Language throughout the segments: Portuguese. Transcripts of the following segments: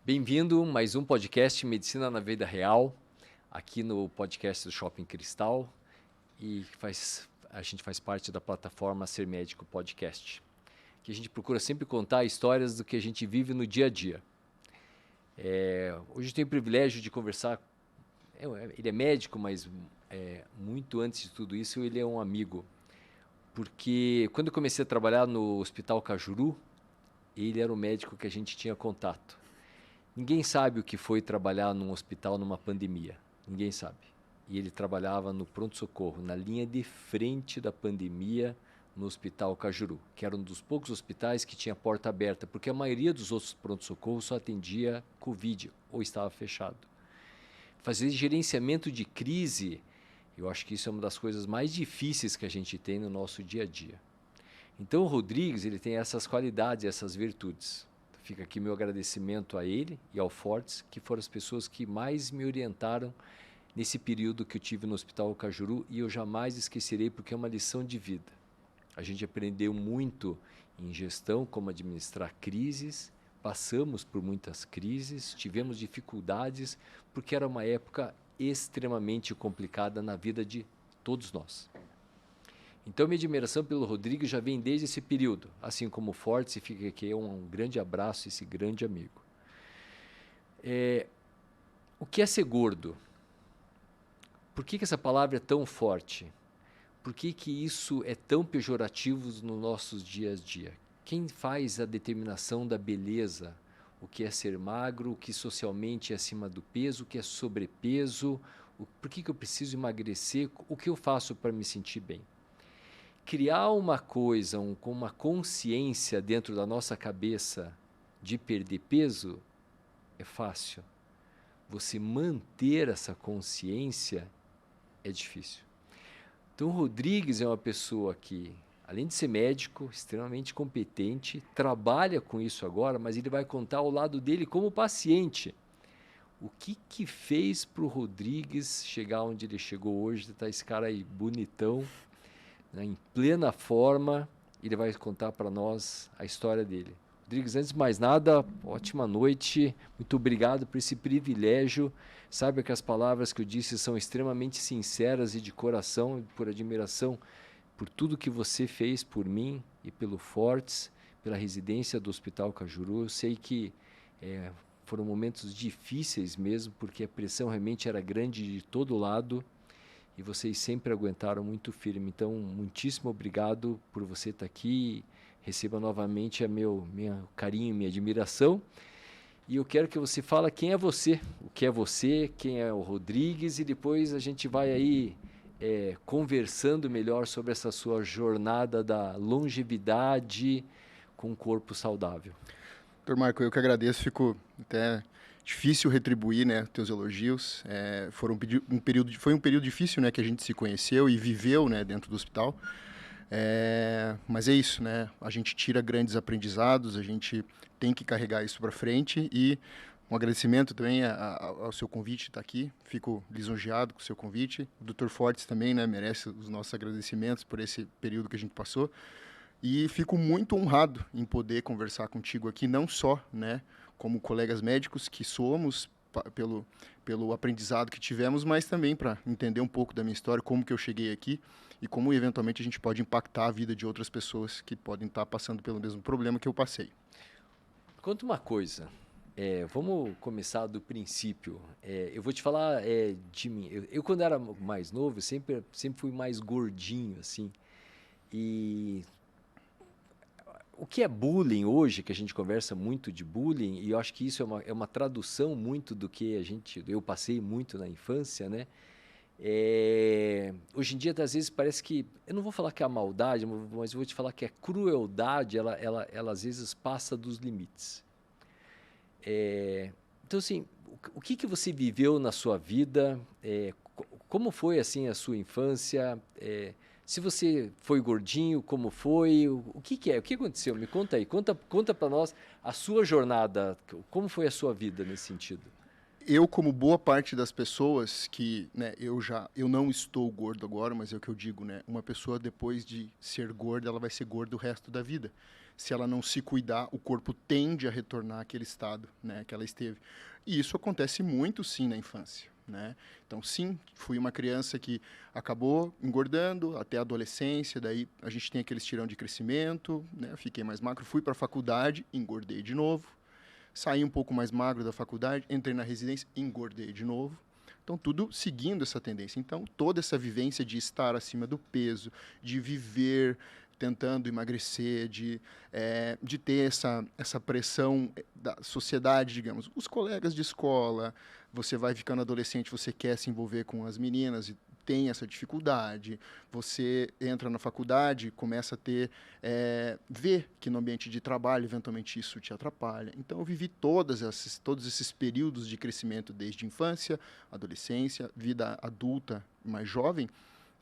Bem-vindo a mais um podcast Medicina na Vida Real, aqui no podcast do Shopping Cristal, e a gente faz parte da plataforma Ser Médico Podcast, que a gente procura sempre contar histórias do que a gente vive no dia a dia. Hoje eu tenho o privilégio de conversar, ele é médico, mas muito antes de tudo isso ele é um amigo, porque quando eu comecei a trabalhar no Hospital Cajuru, ele era o médico que a gente tinha contato. Ninguém sabe o que foi trabalhar num hospital numa pandemia. Ninguém sabe. E ele trabalhava no pronto-socorro, na linha de frente da pandemia no Hospital Cajuru, que era um dos poucos hospitais que tinha porta aberta, porque a maioria dos outros pronto-socorros só atendia Covid ou estava fechado. Fazer gerenciamento de crise, eu acho que isso é uma das coisas mais difíceis que a gente tem no nosso dia a dia. Então o Rodrigues, ele tem essas qualidades, essas virtudes. Fica aqui meu agradecimento a ele e ao Fortes, que foram as pessoas que mais me orientaram nesse período que eu tive no Hospital Cajuru, e eu jamais esquecerei porque é uma lição de vida. A gente aprendeu muito em gestão, como administrar crises, passamos por muitas crises, tivemos dificuldades, porque era uma época extremamente complicada na vida de todos nós. Então, minha admiração pelo Rodrigo já vem desde esse período, assim como o Fortes, e fica aqui um grande abraço, esse grande amigo. O que é ser gordo? Por que essa palavra é tão forte? Por que isso é tão pejorativo nos nossos dias a dia? Quem faz a determinação da beleza? O que é ser magro? O que socialmente é acima do peso? O que é sobrepeso? Por que eu preciso emagrecer? O que eu faço para me sentir bem? Criar uma coisa com uma consciência dentro da nossa cabeça de perder peso é fácil. Você manter essa consciência é difícil. Então, o Rodrigues é uma pessoa que, além de ser médico, extremamente competente, trabalha com isso agora, mas ele vai contar o lado dele como paciente. O que fez para o Rodrigues chegar onde ele chegou hoje? Está esse cara aí bonitão, né, em plena forma, ele vai contar para nós a história dele. Rodrigues, antes de mais nada, ótima noite, muito obrigado por esse privilégio. Saiba que as palavras que eu disse são extremamente sinceras e de coração, por admiração por tudo que você fez por mim e pelo Fortes, pela residência do Hospital Cajuru. Eu sei que foram momentos difíceis mesmo, porque a pressão realmente era grande de todo lado, e vocês sempre aguentaram muito firme. Então, muitíssimo obrigado por você estar aqui. Receba novamente meu carinho e minha admiração. E eu quero que você fale quem é você, quem é o Rodrigues, e depois a gente vai aí conversando melhor sobre essa sua jornada da longevidade com um corpo saudável. Doutor Marco, eu que agradeço, fico até difícil retribuir, né, teus elogios. Foi um período difícil, né, que a gente se conheceu e viveu, né, dentro do hospital. Mas é isso, né? A gente tira grandes aprendizados, a gente tem que carregar isso para frente, e um agradecimento também ao seu convite de estar aqui. Fico lisonjeado com o seu convite. O Dr. Fortes também, né, merece os nossos agradecimentos por esse período que a gente passou. E fico muito honrado em poder conversar contigo aqui, não só, né, como colegas médicos que somos, pelo aprendizado que tivemos, mas também para entender um pouco da minha história, como que eu cheguei aqui e como eventualmente a gente pode impactar a vida de outras pessoas que podem estar passando pelo mesmo problema que eu passei. Conta uma coisa, vamos começar do princípio. Eu vou te falar de mim. Eu, quando era mais novo, sempre fui mais gordinho, assim. E o que é bullying hoje, que a gente conversa muito de bullying, e eu acho que isso é uma tradução muito do que eu passei muito na infância, né? Hoje em dia, às vezes, parece que, eu não vou falar que é a maldade, mas eu vou te falar que a crueldade, ela às vezes passa dos limites. Então, assim, o que você viveu na sua vida? Como foi, assim, a sua infância? Se você foi gordinho, como foi? O que é? O que aconteceu? Me conta aí. Conta para nós a sua jornada. Como foi a sua vida nesse sentido? eu, como boa parte das pessoas que, né, eu não estou gordo agora, mas é o que eu digo, né, uma pessoa depois de ser gorda, ela vai ser gorda o resto da vida. Se ela não se cuidar, o corpo tende a retornar àquele estado, né, que ela esteve. E isso acontece muito, sim, na infância, né? Então, sim, fui uma criança que acabou engordando até a adolescência, daí a gente tem aquele estirão de crescimento, né? Fiquei mais magro, fui para a faculdade, engordei de novo. Saí um pouco mais magro da faculdade, entrei na residência, engordei de novo. Então, tudo seguindo essa tendência. Então, toda essa vivência de estar acima do peso, de viver tentando emagrecer, de ter essa pressão da sociedade, digamos. Os colegas de escola, você vai ficando adolescente, você quer se envolver com as meninas e tem essa dificuldade, você entra na faculdade, começa a ver que no ambiente de trabalho, eventualmente isso te atrapalha. Então, eu vivi todos esses períodos de crescimento, desde infância, adolescência, vida adulta, mais jovem,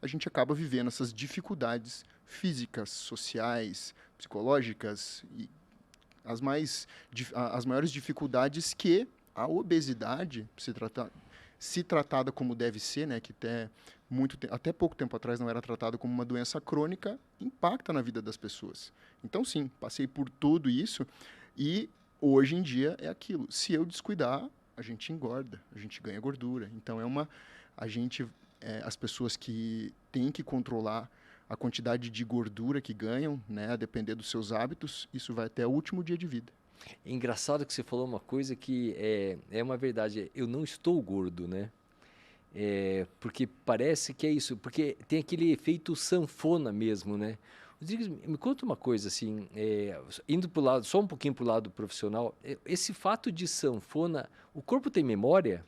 a gente acaba vivendo essas dificuldades físicas, sociais, psicológicas e as maiores dificuldades que a obesidade, se tratada como deve ser, né, que até pouco tempo atrás não era tratada como uma doença crônica, impacta na vida das pessoas. Então, sim, passei por tudo isso e hoje em dia é aquilo. Se eu descuidar, a gente engorda, a gente ganha gordura. Então, as pessoas que têm que controlar a quantidade de gordura que ganham, né, a depender dos seus hábitos, isso vai até o último dia de vida. É engraçado que você falou uma coisa que é uma verdade. Eu não estou gordo, né? Porque parece que é isso. Porque tem aquele efeito sanfona mesmo, né? Rodrigues, me conta uma coisa, assim, indo pro lado, só um pouquinho para o lado profissional. Esse fato de sanfona, o corpo tem memória?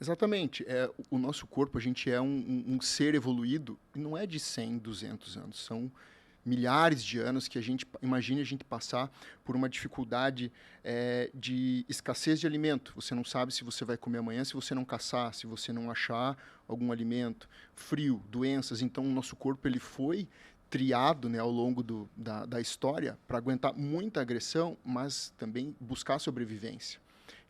Exatamente. O nosso corpo, a gente é um ser evoluído, e não é de 100, 200 anos, são milhares de anos que imagine a gente passar por uma dificuldade de escassez de alimento. Você não sabe se você vai comer amanhã, se você não caçar, se você não achar algum alimento. Frio, doenças. Então, o nosso corpo ele foi triado, né, ao longo da história para aguentar muita agressão, mas também buscar sobrevivência.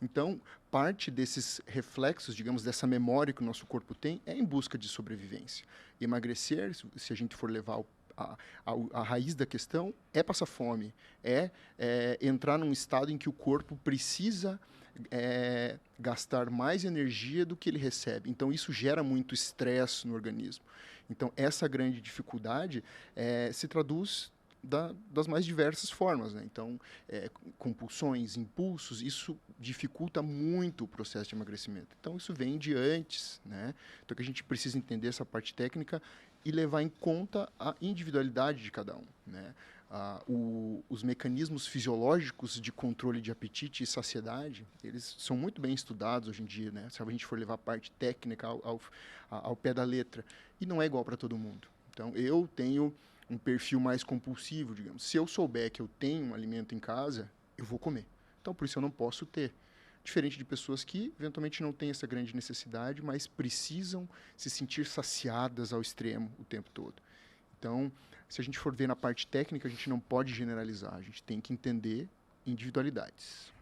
Então, parte desses reflexos, digamos, dessa memória que o nosso corpo tem, é em busca de sobrevivência. Emagrecer, se a gente for levar a raiz da questão, é passar fome, entrar num estado em que o corpo precisa gastar mais energia do que ele recebe. Então, isso gera muito estresse no organismo. Então, essa grande dificuldade se traduz das mais diversas formas, né? Então, compulsões, impulsos, isso dificulta muito o processo de emagrecimento. Então, isso vem de antes, né? Então, que a gente precisa entender essa parte técnica e levar em conta a individualidade de cada um, né? Os mecanismos fisiológicos de controle de apetite e saciedade, eles são muito bem estudados hoje em dia, né? Se a gente for levar a parte técnica ao pé da letra, e não é igual para todo mundo. Então, eu tenho um perfil mais compulsivo, digamos. Se eu souber que eu tenho um alimento em casa, eu vou comer. Então, por isso eu não posso ter. Diferente de pessoas que, eventualmente, não têm essa grande necessidade, mas precisam se sentir saciadas ao extremo o tempo todo. Então, se a gente for ver na parte técnica, a gente não pode generalizar. A gente tem que entender individualidades.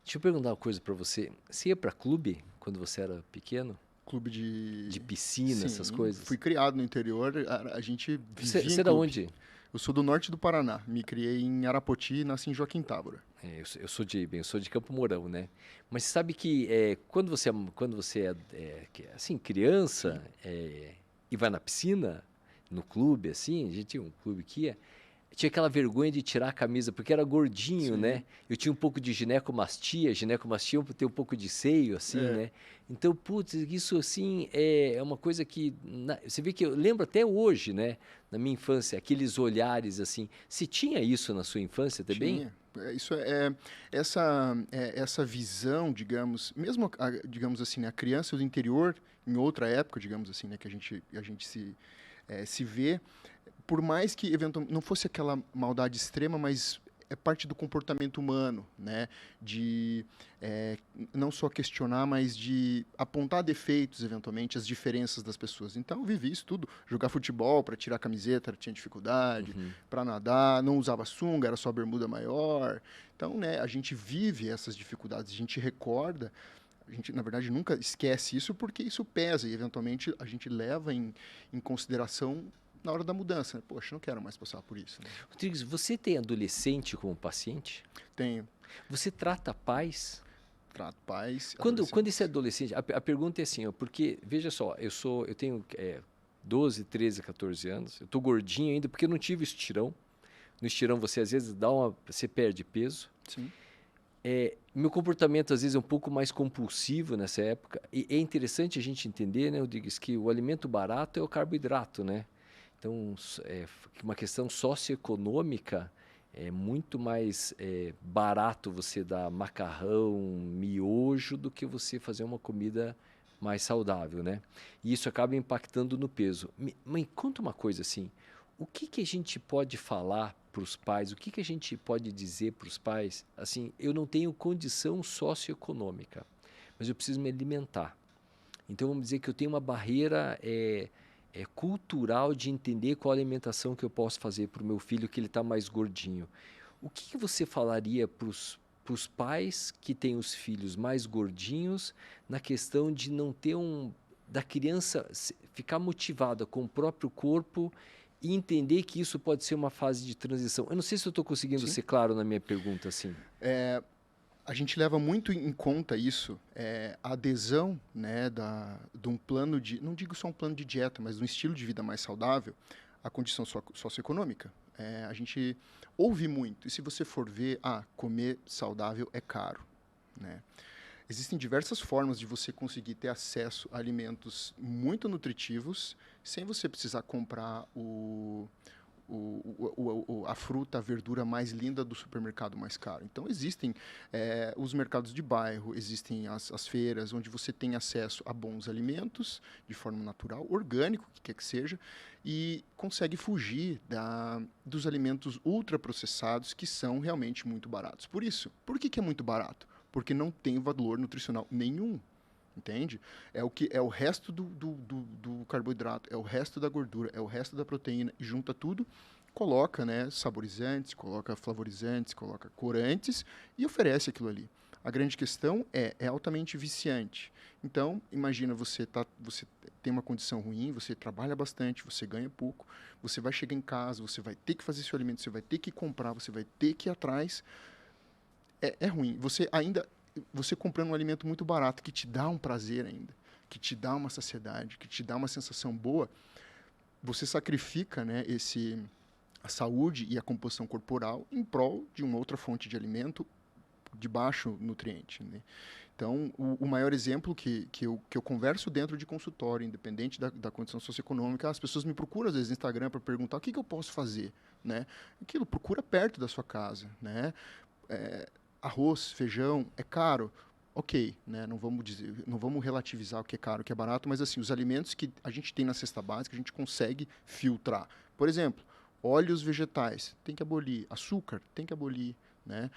Deixa eu perguntar uma coisa para você. Você ia para clube quando você era pequeno? Clube de piscina, Sim, essas coisas? Fui criado no interior, a gente vivia Você é da onde? Eu sou do norte do Paraná, me criei em Arapoti e nasci em Joaquim Távora. Eu sou de Campo Mourão, né? Mas você sabe que quando você é assim, criança e vai na piscina, no clube, assim, a gente tinha um clube que tinha aquela vergonha de tirar a camisa, porque era gordinho, Sim. né? Eu tinha um pouco de ginecomastia tem um pouco de seio, assim, né? Então, putz, isso, assim, é uma coisa que... você vê que eu lembro até hoje, né? Na minha infância, aqueles olhares, assim. Se tinha isso na sua infância também? Tinha. Essa visão, digamos, mesmo, digamos assim, né, a criança do interior, em outra época, digamos assim, né, que a gente se vê, por mais que eventualmente não fosse aquela maldade extrema, mas é parte do comportamento humano, né? De não só questionar, mas de apontar defeitos, eventualmente, as diferenças das pessoas. Então, eu vivi isso tudo. Jogar futebol para tirar a camiseta, tinha dificuldade. Para nadar, não usava sunga, era só bermuda maior. Então, né, a gente vive essas dificuldades, a gente recorda A gente, na verdade, nunca esquece isso porque isso pesa e, eventualmente, a gente leva em consideração na hora da mudança. Né? Poxa, não quero mais passar por isso. Né? Rodrigues, você tem adolescente como paciente? Tenho. Você trata pais? Trato pais, Quando esse adolescentes. adolescente, a pergunta é assim, ó, porque, veja só, eu tenho 12, 13, 14 anos, eu estou gordinho ainda porque eu não tive estirão. No estirão você às vezes você perde peso. Sim. Meu comportamento às vezes é um pouco mais compulsivo nessa época. E é interessante a gente entender, né, Rodrigues, que o alimento barato é o carboidrato, né? Então, uma questão socioeconômica, é muito mais barato você dar macarrão, miojo, do que você fazer uma comida mais saudável, né? E isso acaba impactando no peso. Mãe, conta uma coisa assim, o que que a gente pode falar para os pais, o que que a gente pode dizer para os pais? Assim, eu não tenho condição socioeconômica, mas eu preciso me alimentar. Então, vamos dizer que eu tenho uma barreira cultural de entender qual alimentação que eu posso fazer para o meu filho que ele está mais gordinho. O que que você falaria para os pais que têm os filhos mais gordinhos na questão de não ter da criança ficar motivada com o próprio corpo e entender que isso pode ser uma fase de transição? Eu não sei se eu estou conseguindo Sim. ser claro na minha pergunta, assim. A gente leva muito em conta isso, a adesão, né, de um plano de, não digo só um plano de dieta, mas de um estilo de vida mais saudável, à condição socioeconômica. A gente ouve muito, e se você for ver, comer saudável é caro. Né? Existem diversas formas de você conseguir ter acesso a alimentos muito nutritivos, sem você precisar comprar a fruta, a verdura mais linda do supermercado mais caro. Então, existem os mercados de bairro, existem as feiras, onde você tem acesso a bons alimentos, de forma natural, orgânico, que quer que seja, e consegue fugir dos alimentos ultraprocessados, que são realmente muito baratos. Por que é muito barato? Porque não tem valor nutricional nenhum. Entende? É o resto do carboidrato, é o resto da gordura, é o resto da proteína, e junta tudo, coloca, né, saborizantes, coloca flavorizantes, coloca corantes e oferece aquilo ali. A grande questão é altamente viciante. Então, imagina, você tem uma condição ruim, você trabalha bastante, você ganha pouco, você vai chegar em casa, você vai ter que fazer seu alimento, você vai ter que comprar, você vai ter que ir atrás. É ruim. Você comprando um alimento muito barato, que te dá um prazer ainda, que te dá uma saciedade, que te dá uma sensação boa, você sacrifica, né, a saúde e a composição corporal em prol de uma outra fonte de alimento de baixo nutriente. Né? Então, o maior exemplo que eu converso dentro de consultório, independente da condição socioeconômica, as pessoas me procuram, às vezes, no Instagram para perguntar o que eu posso fazer. Né? Aquilo, procura perto da sua casa. Né? Arroz, feijão, é caro? Ok, né? Não vamos relativizar o que é caro, o que é barato, mas assim, os alimentos que a gente tem na cesta básica, a gente consegue filtrar. Por exemplo, óleos vegetais, tem que abolir. Açúcar, tem que abolir. Né?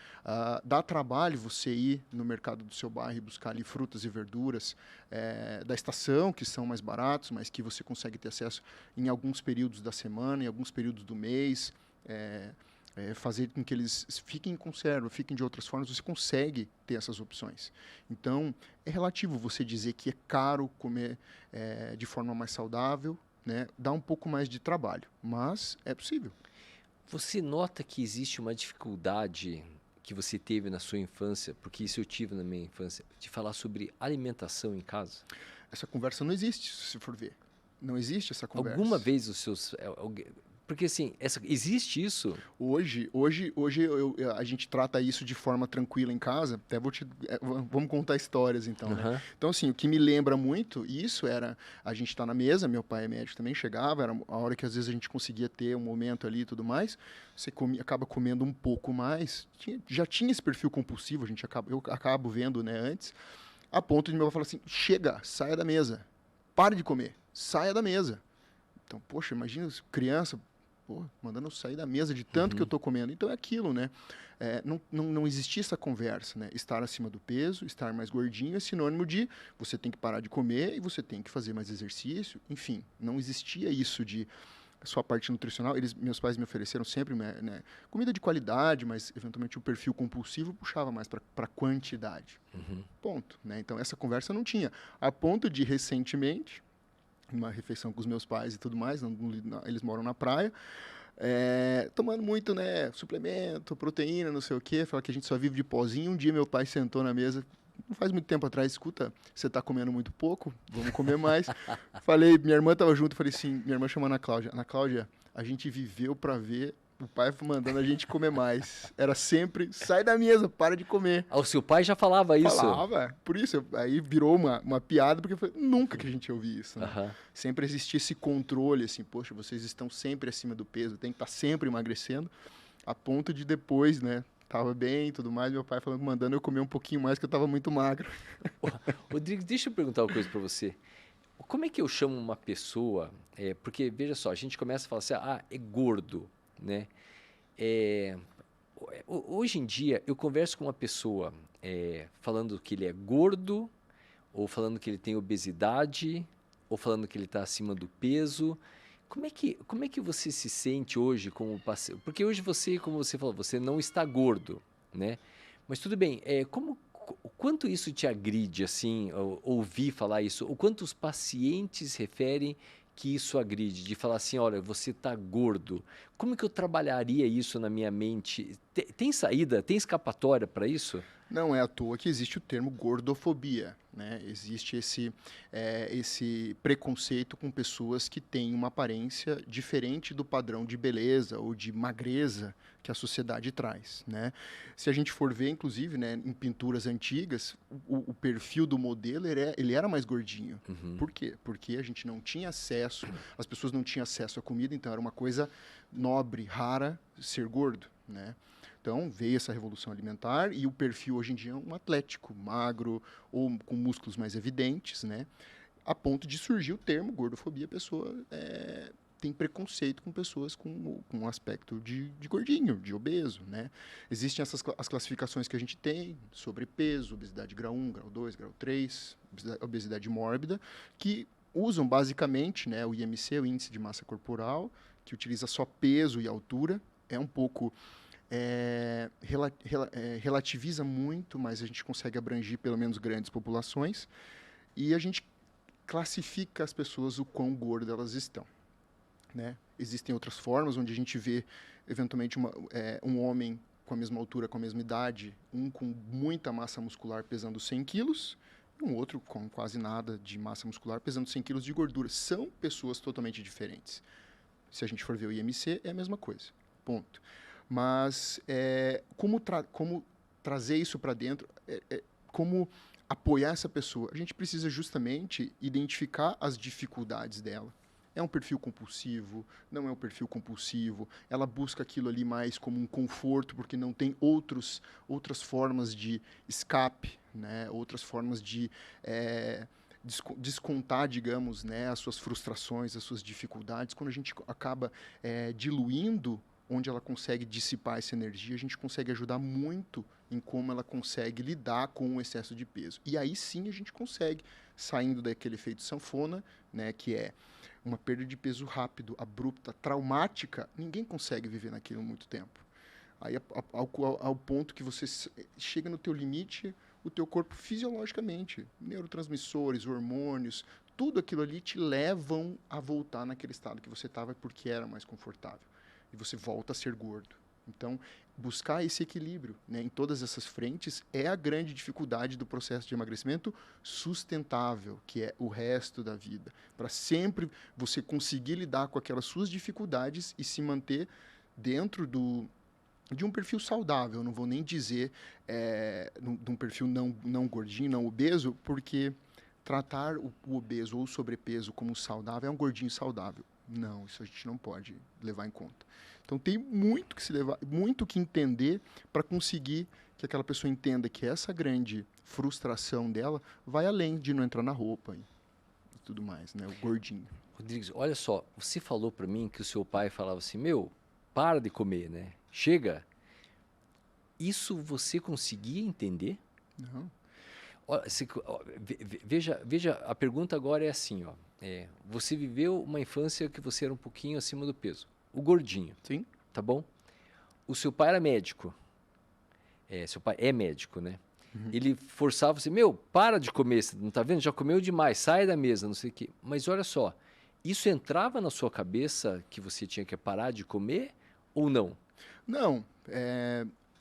Dá trabalho você ir no mercado do seu bairro e buscar ali frutas e verduras da estação, que são mais baratos, mas que você consegue ter acesso em alguns períodos da semana, em alguns períodos do mês. Fazer com que eles fiquem em conserva, fiquem de outras formas, você consegue ter essas opções. Então, é relativo você dizer que é caro comer de forma mais saudável, né? Dá um pouco mais de trabalho, mas é possível. Você nota que existe uma dificuldade que você teve na sua infância, porque isso eu tive na minha infância, de falar sobre alimentação em casa? Essa conversa não existe, se você for ver. Não existe essa conversa. Alguma vez os seus... Porque assim, existe isso? Hoje a gente trata isso de forma tranquila em casa. Até vamos contar histórias então, né? Então assim, o que me lembra muito isso era a gente estar na mesa, meu pai é médico também, chegava, era a hora que às vezes a gente conseguia ter um momento ali e tudo mais. Você acaba comendo um pouco mais. Já tinha esse perfil compulsivo, eu acabo vendo, né, antes, a ponto de meu pai falar assim: chega, saia da mesa, pare de comer, saia da mesa. Então, poxa, imagina criança, mandando eu sair da mesa de tanto que eu estou comendo. Então é aquilo, né? Não existia essa conversa, né? Estar acima do peso, estar mais gordinho é sinônimo de você tem que parar de comer e você tem que fazer mais exercício. Enfim, não existia isso de só a parte nutricional, meus pais me ofereceram sempre, né, comida de qualidade, mas eventualmente o perfil compulsivo puxava mais para quantidade. Uhum. Ponto. Né? Então essa conversa não tinha. A ponto de recentemente, uma refeição com os meus pais e tudo mais, eles moram na praia, tomando muito, né, suplemento, proteína, não sei o quê, fala que a gente só vive de pozinho. Um dia meu pai sentou na mesa, não faz muito tempo atrás, escuta, você está comendo muito pouco, vamos comer mais. Falei, minha irmã estava junto, falei assim, minha irmã chama Ana Cláudia, Ana Cláudia, a gente viveu para ver o pai mandando a gente comer mais. Era sempre, sai da mesa, para de comer. O seu pai já falava isso? Falava, por isso, aí virou uma piada, porque foi nunca que a gente ouviu isso. Né? Uhum. Sempre existia esse controle, assim, poxa, vocês estão sempre acima do peso, tem que estar sempre emagrecendo, a ponto de depois, né, tava bem e tudo mais, meu pai falando, mandando eu comer um pouquinho mais, que eu tava muito magro. Rodrigo, deixa eu perguntar uma coisa para você. Como é que eu chamo uma pessoa, porque, veja só, a gente começa a falar assim, é gordo, né? Hoje em dia, eu converso com uma pessoa falando que ele é gordo, ou falando que ele tem obesidade, ou falando que ele está acima do peso. Como é que você se sente hoje como paciente? Porque hoje você, como você falou, você não está gordo, né? Mas tudo bem, o quanto isso te agride, assim, ouvir falar isso? O quanto os pacientes referem que isso agride? De falar assim, olha, você está gordo. Como que eu trabalharia isso na minha mente? Tem saída, tem escapatória para isso? Não é à toa que existe o termo gordofobia. Né? Existe esse preconceito com pessoas que têm uma aparência diferente do padrão de beleza ou de magreza que a sociedade traz. Né? Se a gente for ver, inclusive, né, em pinturas antigas, o perfil do modelo ele era mais gordinho. Uhum. Por quê? Porque a gente não tinha acesso, as pessoas não tinham acesso à comida, então era uma coisa nobre, rara, ser gordo. Né? Então, veio essa revolução alimentar e o perfil hoje em dia é um atlético, magro ou com músculos mais evidentes, né? A ponto de surgir o termo gordofobia. A pessoa tem preconceito com pessoas com um aspecto de gordinho, de obeso, né? Existem as classificações que a gente tem, sobrepeso, obesidade grau 1, grau 2, grau 3, obesidade mórbida, que usam basicamente, né, o IMC, o Índice de Massa Corporal, que utiliza só peso e altura. É um pouco... relativiza muito, mas a gente consegue abranger pelo menos grandes populações e a gente classifica as pessoas o quão gordas elas estão. Né? Existem outras formas onde a gente vê eventualmente um homem com a mesma altura, com a mesma idade, um com muita massa muscular pesando 100 quilos e um outro com quase nada de massa muscular pesando 100 quilos de gordura. São pessoas totalmente diferentes. Se a gente for ver o IMC, é a mesma coisa. Ponto. Mas como trazer isso para dentro, como apoiar essa pessoa? A gente precisa justamente identificar as dificuldades dela. É um perfil compulsivo? Não é um perfil compulsivo? Ela busca aquilo ali mais como um conforto, porque não tem outras formas de escape, né? Outras formas de descontar, digamos, né, as suas frustrações, as suas dificuldades. Quando a gente acaba diluindo onde ela consegue dissipar essa energia, a gente consegue ajudar muito em como ela consegue lidar com o excesso de peso. E aí sim a gente consegue, saindo daquele efeito sanfona, né, que é uma perda de peso rápido, abrupta, traumática, ninguém consegue viver naquilo muito tempo. Aí ao ponto que você chega no teu limite, o teu corpo fisiologicamente, neurotransmissores, hormônios, tudo aquilo ali te levam a voltar naquele estado que você estava porque era mais confortável. E você volta a ser gordo. Então, buscar esse equilíbrio, né, em todas essas frentes é a grande dificuldade do processo de emagrecimento sustentável, que é o resto da vida. Para sempre você conseguir lidar com aquelas suas dificuldades e se manter dentro de um perfil saudável. Não vou nem dizer de um perfil não gordinho, não obeso, porque tratar o obeso ou o sobrepeso como saudável é um gordinho saudável. Não, isso a gente não pode levar em conta. Então tem muito que se levar, muito que entender para conseguir que aquela pessoa entenda que essa grande frustração dela vai além de não entrar na roupa e tudo mais, né? O gordinho. Rodrigues, olha só, você falou para mim que o seu pai falava assim, meu, para de comer, né? Chega. Isso você conseguia entender? Não. Veja, a pergunta agora é assim, ó. Você viveu uma infância que você era um pouquinho acima do peso. O gordinho, Sim. tá bom? O seu pai era médico. Seu pai é médico, né? Uhum. Ele forçava você, meu, para de comer, você não tá vendo? Já comeu demais, sai da mesa, não sei o quê. Mas olha só, isso entrava na sua cabeça que você tinha que parar de comer ou não? Não,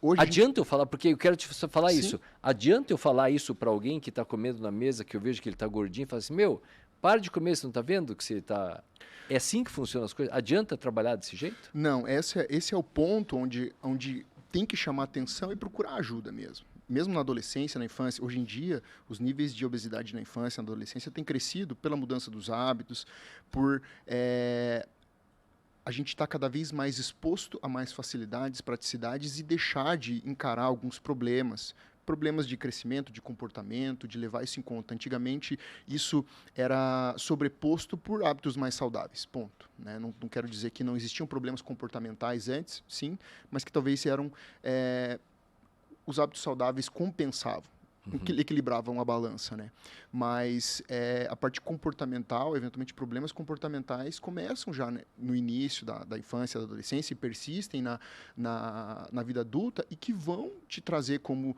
hoje... Adianta eu falar, porque eu quero te falar Sim. isso. Adianta eu falar isso para alguém que está comendo na mesa, que eu vejo que ele está gordinho, e falar assim, meu, para de comer, você não está vendo que você está... É assim que funcionam as coisas? Adianta trabalhar desse jeito? Não, esse é o ponto onde tem que chamar atenção e procurar ajuda mesmo. Mesmo na adolescência, na infância, hoje em dia, os níveis de obesidade na infância e na adolescência têm crescido pela mudança dos hábitos, por a gente está cada vez mais exposto a mais facilidades, praticidades e deixar de encarar alguns problemas de crescimento, de comportamento, de levar isso em conta. Antigamente, isso era sobreposto por hábitos mais saudáveis, ponto. Né? Não quero dizer que não existiam problemas comportamentais antes, sim, mas que talvez eram os hábitos saudáveis compensavam. Que equilibravam a balança, né? Mas a parte comportamental, eventualmente problemas comportamentais, começam já, né, no início da infância, da adolescência e persistem na vida adulta e que vão te trazer como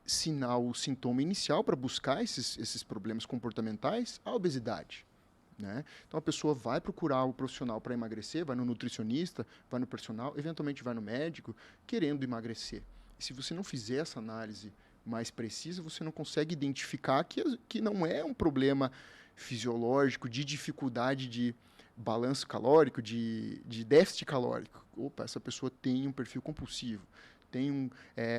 sinal, sintoma inicial para buscar esses problemas comportamentais, a obesidade. Né? Então a pessoa vai procurar o profissional para emagrecer, vai no nutricionista, vai no personal, eventualmente vai no médico, querendo emagrecer. E se você não fizer essa análise mais precisa, você não consegue identificar que não é um problema fisiológico de dificuldade de balanço calórico, de déficit calórico. Opa, essa pessoa tem um perfil compulsivo, tem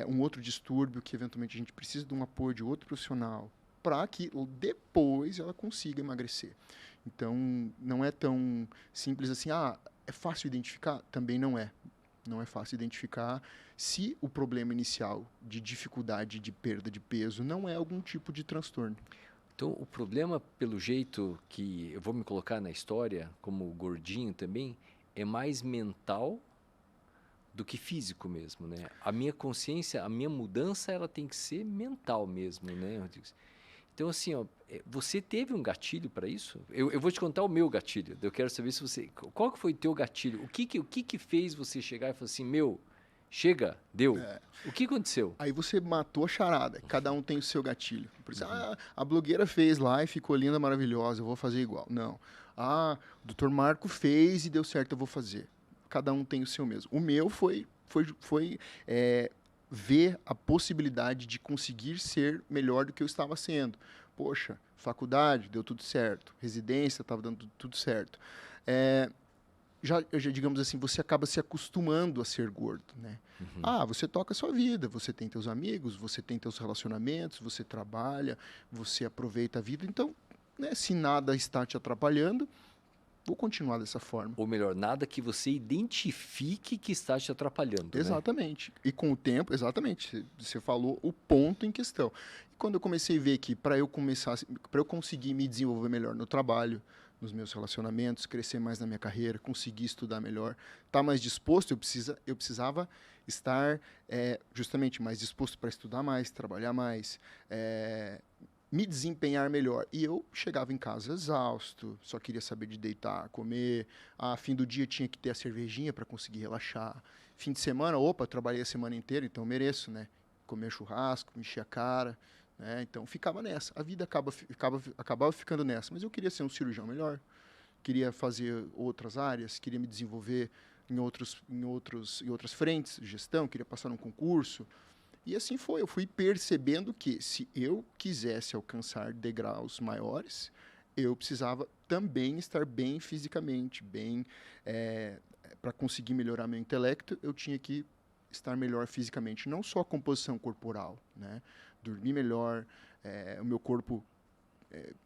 um outro distúrbio que eventualmente a gente precisa de um apoio de outro profissional para que depois ela consiga emagrecer. Então, não é tão simples assim, é fácil identificar? Também não é. Não é fácil identificar se o problema inicial de dificuldade de perda de peso não é algum tipo de transtorno. Então, o problema, pelo jeito que eu vou me colocar na história, como gordinho também, é mais mental do que físico mesmo, né? A minha consciência, a minha mudança, ela tem que ser mental mesmo, né, Rodrigues? Então, assim, ó, você teve um gatilho para isso? Eu vou te contar o meu gatilho. Eu quero saber se você... Qual que foi o teu gatilho? O que fez você chegar e falar assim, meu, chega, deu. O que aconteceu? Aí você matou a charada. Cada um tem o seu gatilho. Por isso, a blogueira fez lá e ficou linda, maravilhosa, eu vou fazer igual. Não. O Dr. Marco fez e deu certo, eu vou fazer. Cada um tem o seu mesmo. O meu foi ver a possibilidade de conseguir ser melhor do que eu estava sendo. Poxa, faculdade, deu tudo certo. Residência, estava dando tudo certo. Já, digamos assim, você acaba se acostumando a ser gordo, né? Você toca a sua vida, você tem teus amigos, você tem teus relacionamentos, você trabalha, você aproveita a vida. Então, né, se nada está te atrapalhando, vou continuar dessa forma. Ou melhor, nada que você identifique que está te atrapalhando, Exatamente. Né? E com o tempo, exatamente, você falou o ponto em questão. E quando eu comecei a ver que para eu conseguir me desenvolver melhor no trabalho, nos meus relacionamentos, crescer mais na minha carreira, conseguir estudar melhor, estar mais disposto, eu precisava estar justamente mais disposto para estudar mais, trabalhar mais, me desempenhar melhor. E eu chegava em casa exausto, só queria saber de deitar, comer. Fim do dia tinha que ter a cervejinha para conseguir relaxar. Fim de semana, trabalhei a semana inteira, então eu mereço, né? Comer churrasco, encher a cara. Né? Então ficava nessa. A vida acabava ficando nessa. Mas eu queria ser um cirurgião melhor, queria fazer outras áreas, queria me desenvolver em outras frentes, gestão, queria passar num concurso. E assim foi, eu fui percebendo que se eu quisesse alcançar degraus maiores, eu precisava também estar bem fisicamente, bem, para conseguir melhorar meu intelecto, eu tinha que estar melhor fisicamente, não só a composição corporal, né? Dormir melhor, o meu corpo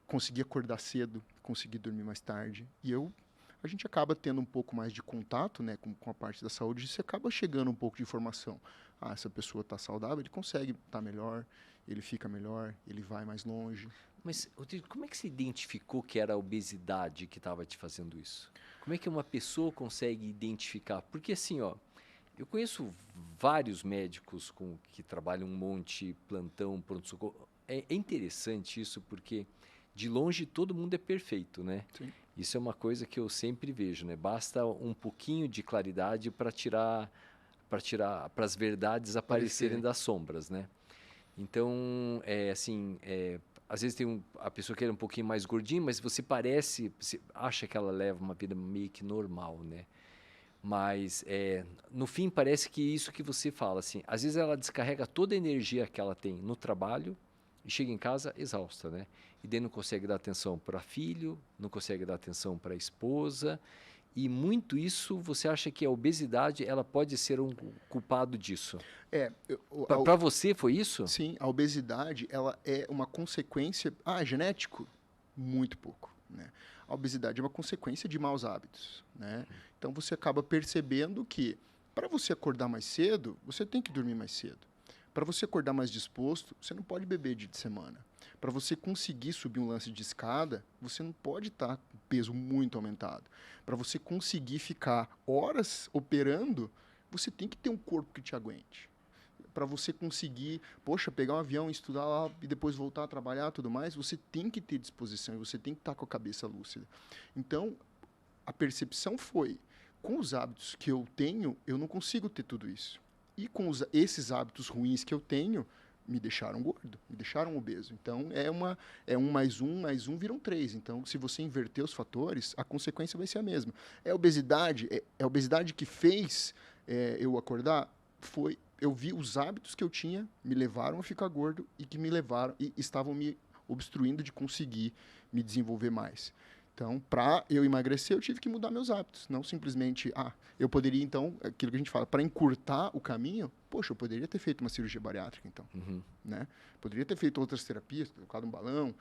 conseguir acordar cedo, conseguir dormir mais tarde, e a gente acaba tendo um pouco mais de contato, né, com a parte da saúde, e você acaba chegando um pouco de informação. Essa pessoa está saudável, ele consegue estar melhor, ele fica melhor, ele vai mais longe. Mas, Rodrigo, como é que você identificou que era a obesidade que estava te fazendo isso? Como é que uma pessoa consegue identificar? Porque assim, ó, eu conheço vários médicos que trabalham um monte, plantão, pronto-socorro. É interessante isso porque De longe, todo mundo é perfeito, né? Sim. Isso é uma coisa que eu sempre vejo, né? Basta um pouquinho de claridade para as verdades aparecerem Aparecerem. das sombras, né? Então, às vezes tem a pessoa que é um pouquinho mais gordinha, mas você acha que ela leva uma vida meio que normal, né? Mas, no fim, parece que isso que você fala, assim, às vezes ela descarrega toda a energia que ela tem no trabalho e chega em casa exausta, né? E daí não consegue dar atenção para filho, não consegue dar atenção para a esposa. E muito isso, você acha que a obesidade ela pode ser um culpado disso? É, Para você foi isso? sim, a obesidade, ela é uma consequência... genético? Muito pouco, né? A obesidade é uma consequência de maus hábitos, né? Então, você acaba percebendo que, para você acordar mais cedo, você tem que dormir mais cedo. Para você acordar mais disposto, você não pode beber dia de semana. Para você conseguir subir um lance de escada, você não pode estar com peso muito aumentado. Para você conseguir ficar horas operando, você tem que ter um corpo que te aguente. Para você conseguir, pegar um avião, estudar lá e depois voltar a trabalhar e tudo mais, você tem que ter disposição e você tem que estar com a cabeça lúcida. Então, a percepção foi, com os hábitos que eu tenho, eu não consigo ter tudo isso. E com esses hábitos ruins que eu tenho, me deixaram gordo, me deixaram obeso. Então, é um mais um viram três. Então, se você inverter os fatores, a consequência vai ser a mesma. É a obesidade que fez eu acordar? Foi, eu vi os hábitos que eu tinha me levaram a ficar gordo e que me levaram e estavam me obstruindo de conseguir me desenvolver mais. Então, para eu emagrecer, eu tive que mudar meus hábitos. Não simplesmente, eu poderia, então, aquilo que a gente fala, para encurtar o caminho, eu poderia ter feito uma cirurgia bariátrica, então. Uhum. Né? Poderia ter feito outras terapias, colocado um balão.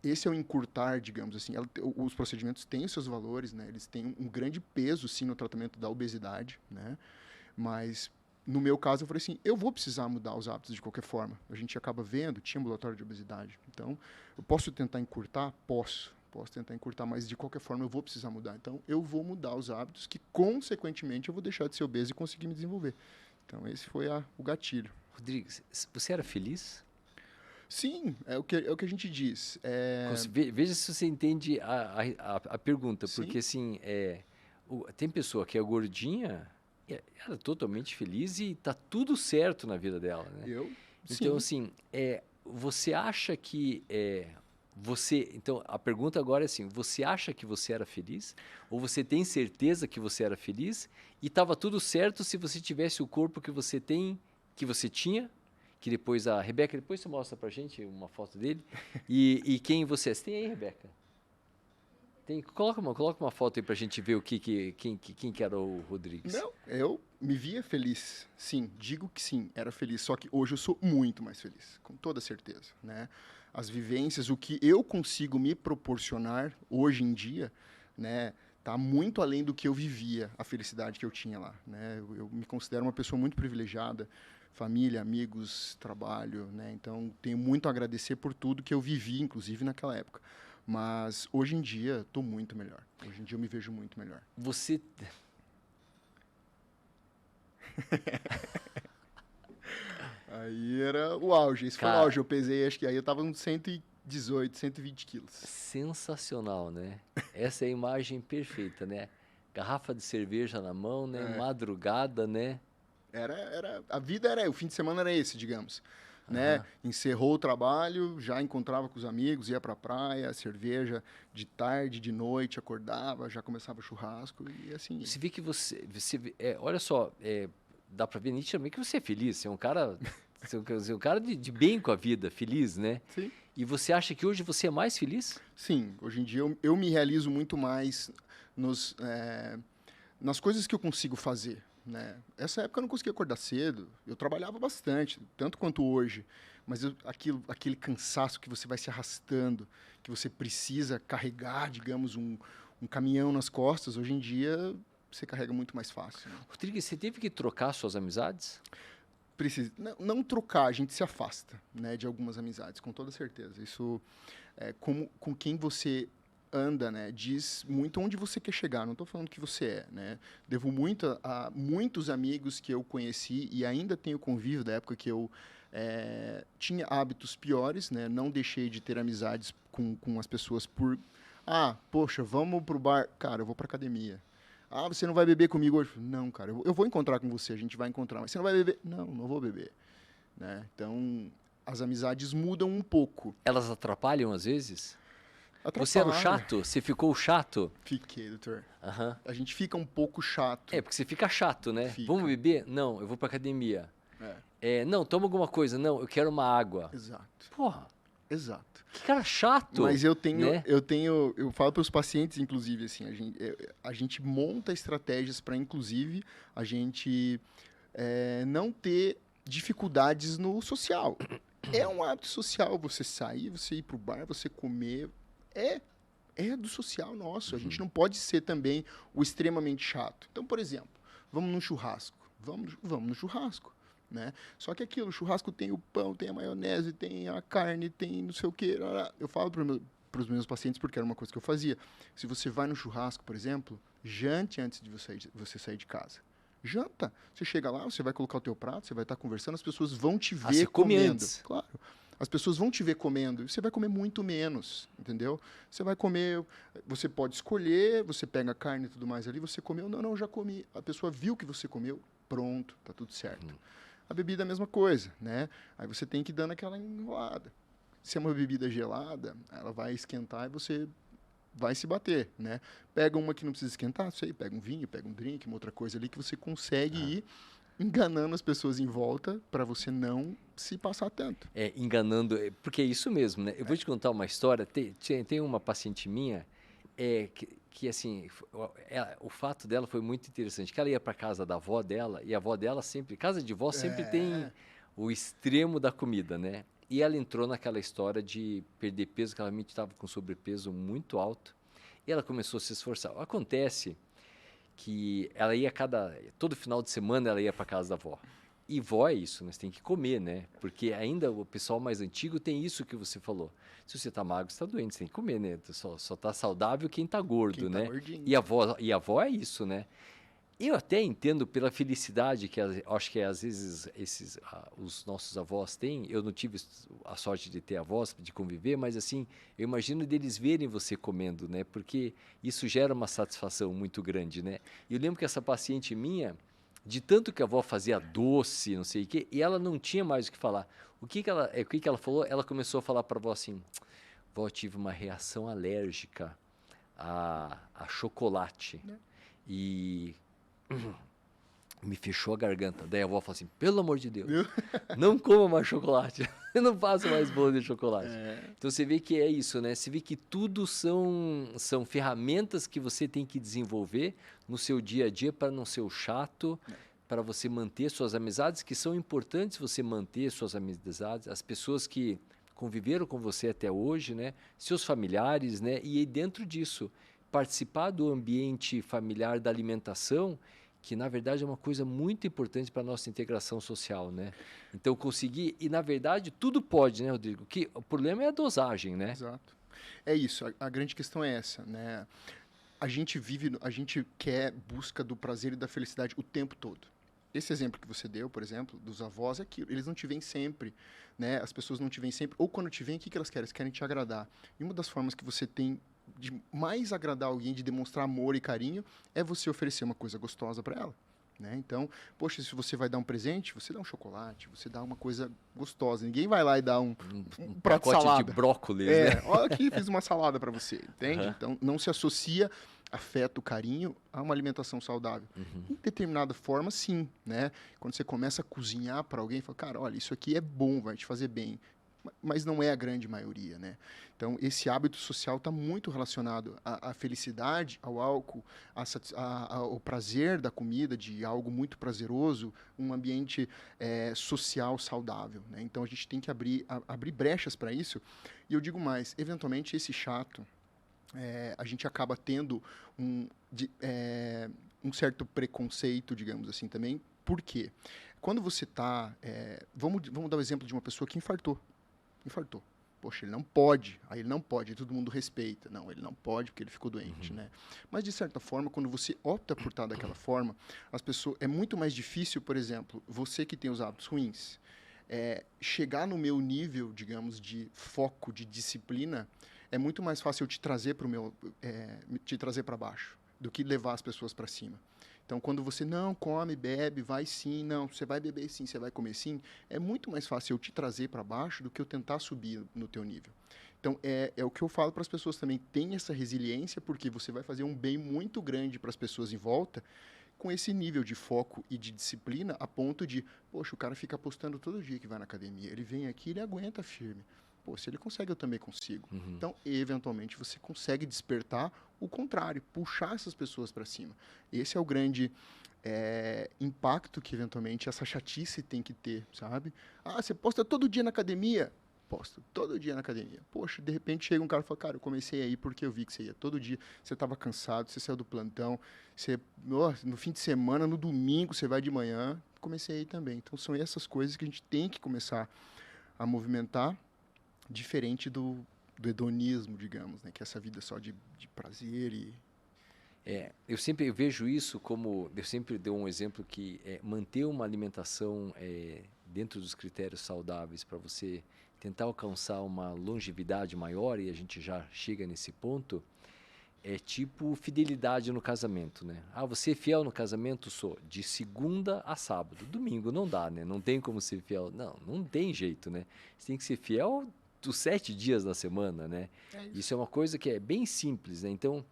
Esse é o encurtar, digamos assim. Os procedimentos têm os seus valores, né? Eles têm um grande peso, sim, no tratamento da obesidade, né? Mas, no meu caso, eu falei assim, eu vou precisar mudar os hábitos de qualquer forma. A gente acaba vendo, tinha ambulatório de obesidade. Então, eu posso tentar encurtar? Posso tentar encurtar, mas de qualquer forma eu vou precisar mudar. Então, eu vou mudar os hábitos que, consequentemente, eu vou deixar de ser obeso e conseguir me desenvolver. Então, esse foi o gatilho. Rodrigues, você era feliz? Sim, é o que a gente diz. Veja se você entende a pergunta, Sim. porque assim, tem pessoa que é gordinha, ela é totalmente feliz e tá tudo certo na vida dela, né? Então, assim, você acha que então, a pergunta agora é assim, você acha que você era feliz? Ou você tem certeza que você era feliz? E estava tudo certo se você tivesse o corpo que você tinha? Que depois a Rebeca, depois você mostra pra gente uma foto dele. E quem você é? Você tem aí, Rebeca? Coloca uma foto aí pra gente ver quem que era o Rodrigues. Não, eu me via feliz. Sim, digo que sim, era feliz. Só que hoje eu sou muito mais feliz, com toda certeza, né? As vivências, o que eu consigo me proporcionar hoje em dia, né, tá muito além do que eu vivia, a felicidade que eu tinha lá, né? Eu me considero uma pessoa muito privilegiada, família, amigos, trabalho, né? Então, tenho muito a agradecer por tudo que eu vivi, inclusive naquela época. Mas hoje em dia estou muito melhor. Hoje em dia eu me vejo muito melhor. Você Aí era o auge. Esse foi o auge. Eu pesei, acho que aí eu tava uns 118, 120 quilos. sensacional, né? Essa é a imagem perfeita, né? Garrafa de cerveja na mão, né? Madrugada, né? A vida era, o fim de semana era esse, digamos. Né? Encerrou o trabalho, já encontrava com os amigos, ia pra praia, cerveja de tarde, de noite, acordava, já começava churrasco e assim. Você vê que olha só, dá pra ver nitidamente que você é feliz, você é um cara, você é um cara de bem com a vida, feliz, né? Sim. E você acha que hoje você é mais feliz? Sim, hoje em dia eu me realizo muito mais nas coisas que eu consigo fazer. Né? Essa época eu não conseguia acordar cedo, eu trabalhava bastante, tanto quanto hoje, mas aquele cansaço que você vai se arrastando, que você precisa carregar, digamos, um caminhão nas costas, hoje em dia você carrega muito mais fácil. Né? Rodrigo, você teve que trocar suas amizades? Precisa, não trocar, a gente se afasta, né, de algumas amizades, com toda certeza. Isso, com quem você anda, né, diz muito onde você quer chegar. Não estou falando que você é, né? Devo muito a muitos amigos que eu conheci e ainda tenho convívio da época que eu Tinha hábitos piores, né? Não deixei de ter amizades com as pessoas por... poxa, vamos pro bar. Cara, eu vou pra academia. Você não vai beber comigo hoje? Não, cara, eu vou encontrar com você, a gente vai encontrar. Mas você não vai beber? Não, não vou beber. Né? Então, as amizades mudam um pouco. Elas atrapalham às vezes? Atrapalha. Você era o chato? Você ficou chato? Fiquei, doutor. Uhum. A gente fica um pouco chato. Porque você fica chato, né? Fica. Vamos beber? Não, eu vou pra academia. Não, toma alguma coisa. Não, eu quero uma água. Exato. Porra. Exato. Que cara chato. Mas eu né? eu falo para os pacientes, inclusive, assim, a gente monta estratégias para, inclusive, a gente não ter dificuldades no social. É um hábito social você sair, você ir pro bar, você comer. É do social nosso. A gente não pode ser também o extremamente chato. Então, por exemplo, vamos no churrasco. Vamos no churrasco. Né? Só que aquilo, o churrasco tem o pão, tem a maionese, tem a carne, tem não sei o quê. Eu falo para os meus pacientes, porque era uma coisa que eu fazia. Se você vai no churrasco, por exemplo, jante antes de você sair de casa. Janta. Você chega lá, você vai colocar o teu prato, você vai estar conversando, as pessoas vão te ver comendo. Antes. Claro. As pessoas vão te ver comendo, e você vai comer muito menos, entendeu? Você vai comer, você pode escolher, você pega a carne e tudo mais ali, você comeu, não, já comi. A pessoa viu que você comeu, pronto, tá tudo certo. A bebida é a mesma coisa, né? Aí você tem que ir dando aquela enrolada. Se é uma bebida gelada, ela vai esquentar e você vai se bater, né? Pega uma que não precisa esquentar, sei, pega um vinho, pega um drink, uma outra coisa ali que você consegue ir enganando as pessoas em volta para você não se passar tanto. Enganando, porque é isso mesmo, né? Eu vou te contar uma história. Tem uma paciente minha que assim, o fato dela foi muito interessante. Que ela ia para casa da avó dela e a avó dela sempre, casa de vó sempre tem o extremo da comida, né? E ela entrou naquela história de perder peso, que ela realmente estava com sobrepeso muito alto. E ela começou a se esforçar. Acontece que ela ia todo final de semana ela ia para casa da avó. E vó é isso, né? Você tem que comer, né? Porque ainda o pessoal mais antigo tem isso que você falou. Se você tá magro, você tá doente, você tem que comer, né? Só tá saudável quem tá gordo, Quem tá né? gordinho. E a avó é isso, né? Eu até entendo pela felicidade que acho que às vezes os nossos avós têm. Eu não tive a sorte de ter avós, de conviver, mas assim, eu imagino deles verem você comendo, né? Porque isso gera uma satisfação muito grande, né? E eu lembro que essa paciente minha, de tanto que a avó fazia doce, não sei o quê, e ela não tinha mais o que falar. O que que ela falou? Ela começou a falar para a avó assim: vó, eu tive uma reação alérgica a chocolate. E me fechou a garganta. Daí a avó falou assim: pelo amor de Deus, não coma mais chocolate. Eu não faço mais bolo de chocolate. Então você vê que é isso, né? Você vê que tudo são ferramentas que você tem que desenvolver no seu dia a dia para não ser o chato, para você manter suas amizades, que são importantes você manter suas amizades, as pessoas que conviveram com você até hoje, né? Seus familiares, né? E aí dentro disso, participar do ambiente familiar, da alimentação, que na verdade é uma coisa muito importante para a nossa integração social, né? Então conseguir, e na verdade tudo pode, né, Rodrigo? O problema é a dosagem, né? Exato. É isso, a grande questão é essa, né? A gente quer busca do prazer e da felicidade o tempo todo. Esse exemplo que você deu, por exemplo, dos avós, é aquilo. Eles não te veem sempre, né? As pessoas não te veem sempre. Ou quando te veem, o que elas querem? Elas querem te agradar. E uma das formas que você tem de mais agradar alguém, de demonstrar amor e carinho, é você oferecer uma coisa gostosa para ela. Né? Então, poxa, se você vai dar um presente, você dá um chocolate, você dá uma coisa gostosa. Ninguém vai lá e dá um prato de salada. De brócolis, né? Olha aqui, fiz uma salada para você, entende? Então, não se associa afeto, carinho a uma alimentação saudável. Em determinada forma, sim, né? Quando você começa a cozinhar para alguém, fala, cara, olha, isso aqui é bom, vai te fazer bem. Mas não é a grande maioria, né? Então, esse hábito social está muito relacionado à felicidade, ao álcool, ao prazer da comida, de algo muito prazeroso, um ambiente social saudável, né? Então, a gente tem que abrir brechas para isso. E eu digo mais, eventualmente, esse chato, a gente acaba tendo um certo preconceito, digamos assim, também. Por quê? Quando você está... vamos dar o exemplo de uma pessoa que infartou. Poxa, ele não pode. Aí ele não pode, aí todo mundo respeita. Não, ele não pode porque ele ficou doente, né? Mas, de certa forma, quando você opta por estar daquela forma, é muito mais difícil, por exemplo, você que tem os hábitos ruins, chegar no meu nível, digamos, de foco, de disciplina, é muito mais fácil eu te trazer para te trazer para baixo do que levar as pessoas para cima. Então, quando você não come, bebe, vai sim, não, você vai beber sim, você vai comer sim, é muito mais fácil eu te trazer para baixo do que eu tentar subir no teu nível. Então, é o que eu falo para as pessoas também, tem essa resiliência, porque você vai fazer um bem muito grande para as pessoas em volta, com esse nível de foco e de disciplina, a ponto de, poxa, o cara fica apostando todo dia que vai na academia, ele vem aqui, ele aguenta firme. Pô, se ele consegue, eu também consigo. Uhum. Então, eventualmente, você consegue despertar o contrário, puxar essas pessoas para cima. Esse é o grande impacto que, eventualmente, essa chatice tem que ter, sabe? Ah, você posta todo dia na academia? Posto todo dia na academia. Poxa, de repente chega um cara e fala, cara, eu comecei aí porque eu vi que você ia todo dia, você estava cansado, você saiu do plantão, no fim de semana, no domingo, você vai de manhã, comecei aí também. Então, são essas coisas que a gente tem que começar a movimentar, diferente do hedonismo, digamos, né? Que é essa vida só de prazer e... Eu sempre vejo isso como, eu sempre dou um exemplo que manter uma alimentação dentro dos critérios saudáveis para você tentar alcançar uma longevidade maior, e a gente já chega nesse ponto, é tipo fidelidade no casamento, né? Ah, você é fiel no casamento? Sou. De segunda a sábado. Domingo não dá, né? Não tem como ser fiel. Não, não tem jeito, né? Você tem que ser fiel dos 7 dias da semana, né? Isso é uma coisa que é bem simples, né? Então,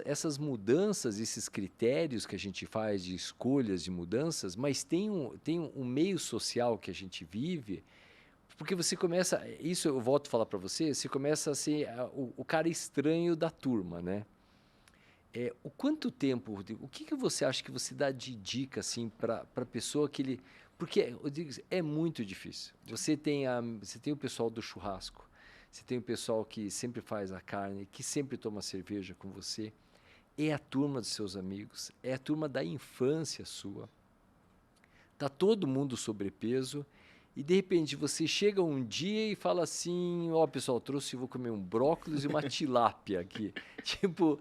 essas mudanças, esses critérios que a gente faz de escolhas de mudanças, mas tem um meio social que a gente vive, porque você começa, isso eu volto a falar para você, você começa a ser o cara estranho da turma, né? O quanto tempo, Rodrigo, o que você acha que você dá de dica assim para a pessoa que ele... Porque, Rodrigo, é muito difícil. Você tem o pessoal do churrasco, você tem o pessoal que sempre faz a carne, que sempre toma cerveja com você, é a turma dos seus amigos, é a turma da infância sua. Tá todo mundo sobrepeso e de repente você chega um dia e fala assim, ó, pessoal, vou comer um brócolis e uma tilápia aqui. Tipo,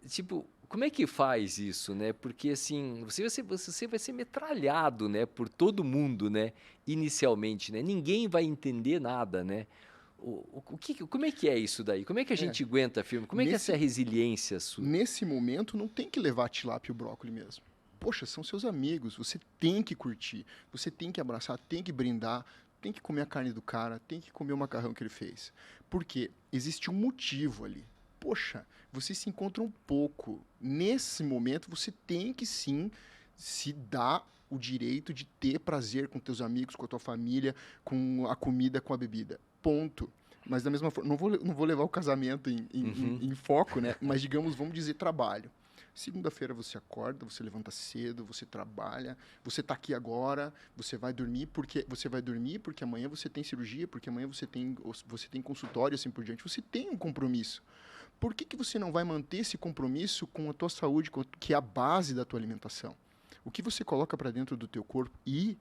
tipo, como é que faz isso, né? Porque assim, você vai ser metralhado, né, por todo mundo, né, inicialmente, né? Ninguém vai entender nada, né? Como é que é isso daí? Como é que a gente aguenta firme? Como é que é essa resiliência sua? Nesse momento, não tem que levar a tilápia e o brócolis mesmo. Poxa, são seus amigos, você tem que curtir, você tem que abraçar, tem que brindar, tem que comer a carne do cara, tem que comer o macarrão que ele fez. Porque existe um motivo ali. Poxa, vocês se encontram pouco. Nesse momento, você tem que sim se dar o direito de ter prazer com teus amigos, com a tua família, com a comida, com a bebida. Ponto. Mas da mesma forma, não vou levar o casamento em foco, né? Mas digamos, vamos dizer trabalho. Segunda-feira você acorda, você levanta cedo, você trabalha, você está aqui agora, você vai dormir porque amanhã você tem cirurgia, porque amanhã você tem consultório, assim por diante. Você tem um compromisso. Por que você não vai manter esse compromisso com a tua saúde, que é a base da tua alimentação? O que você coloca para dentro do teu corpo e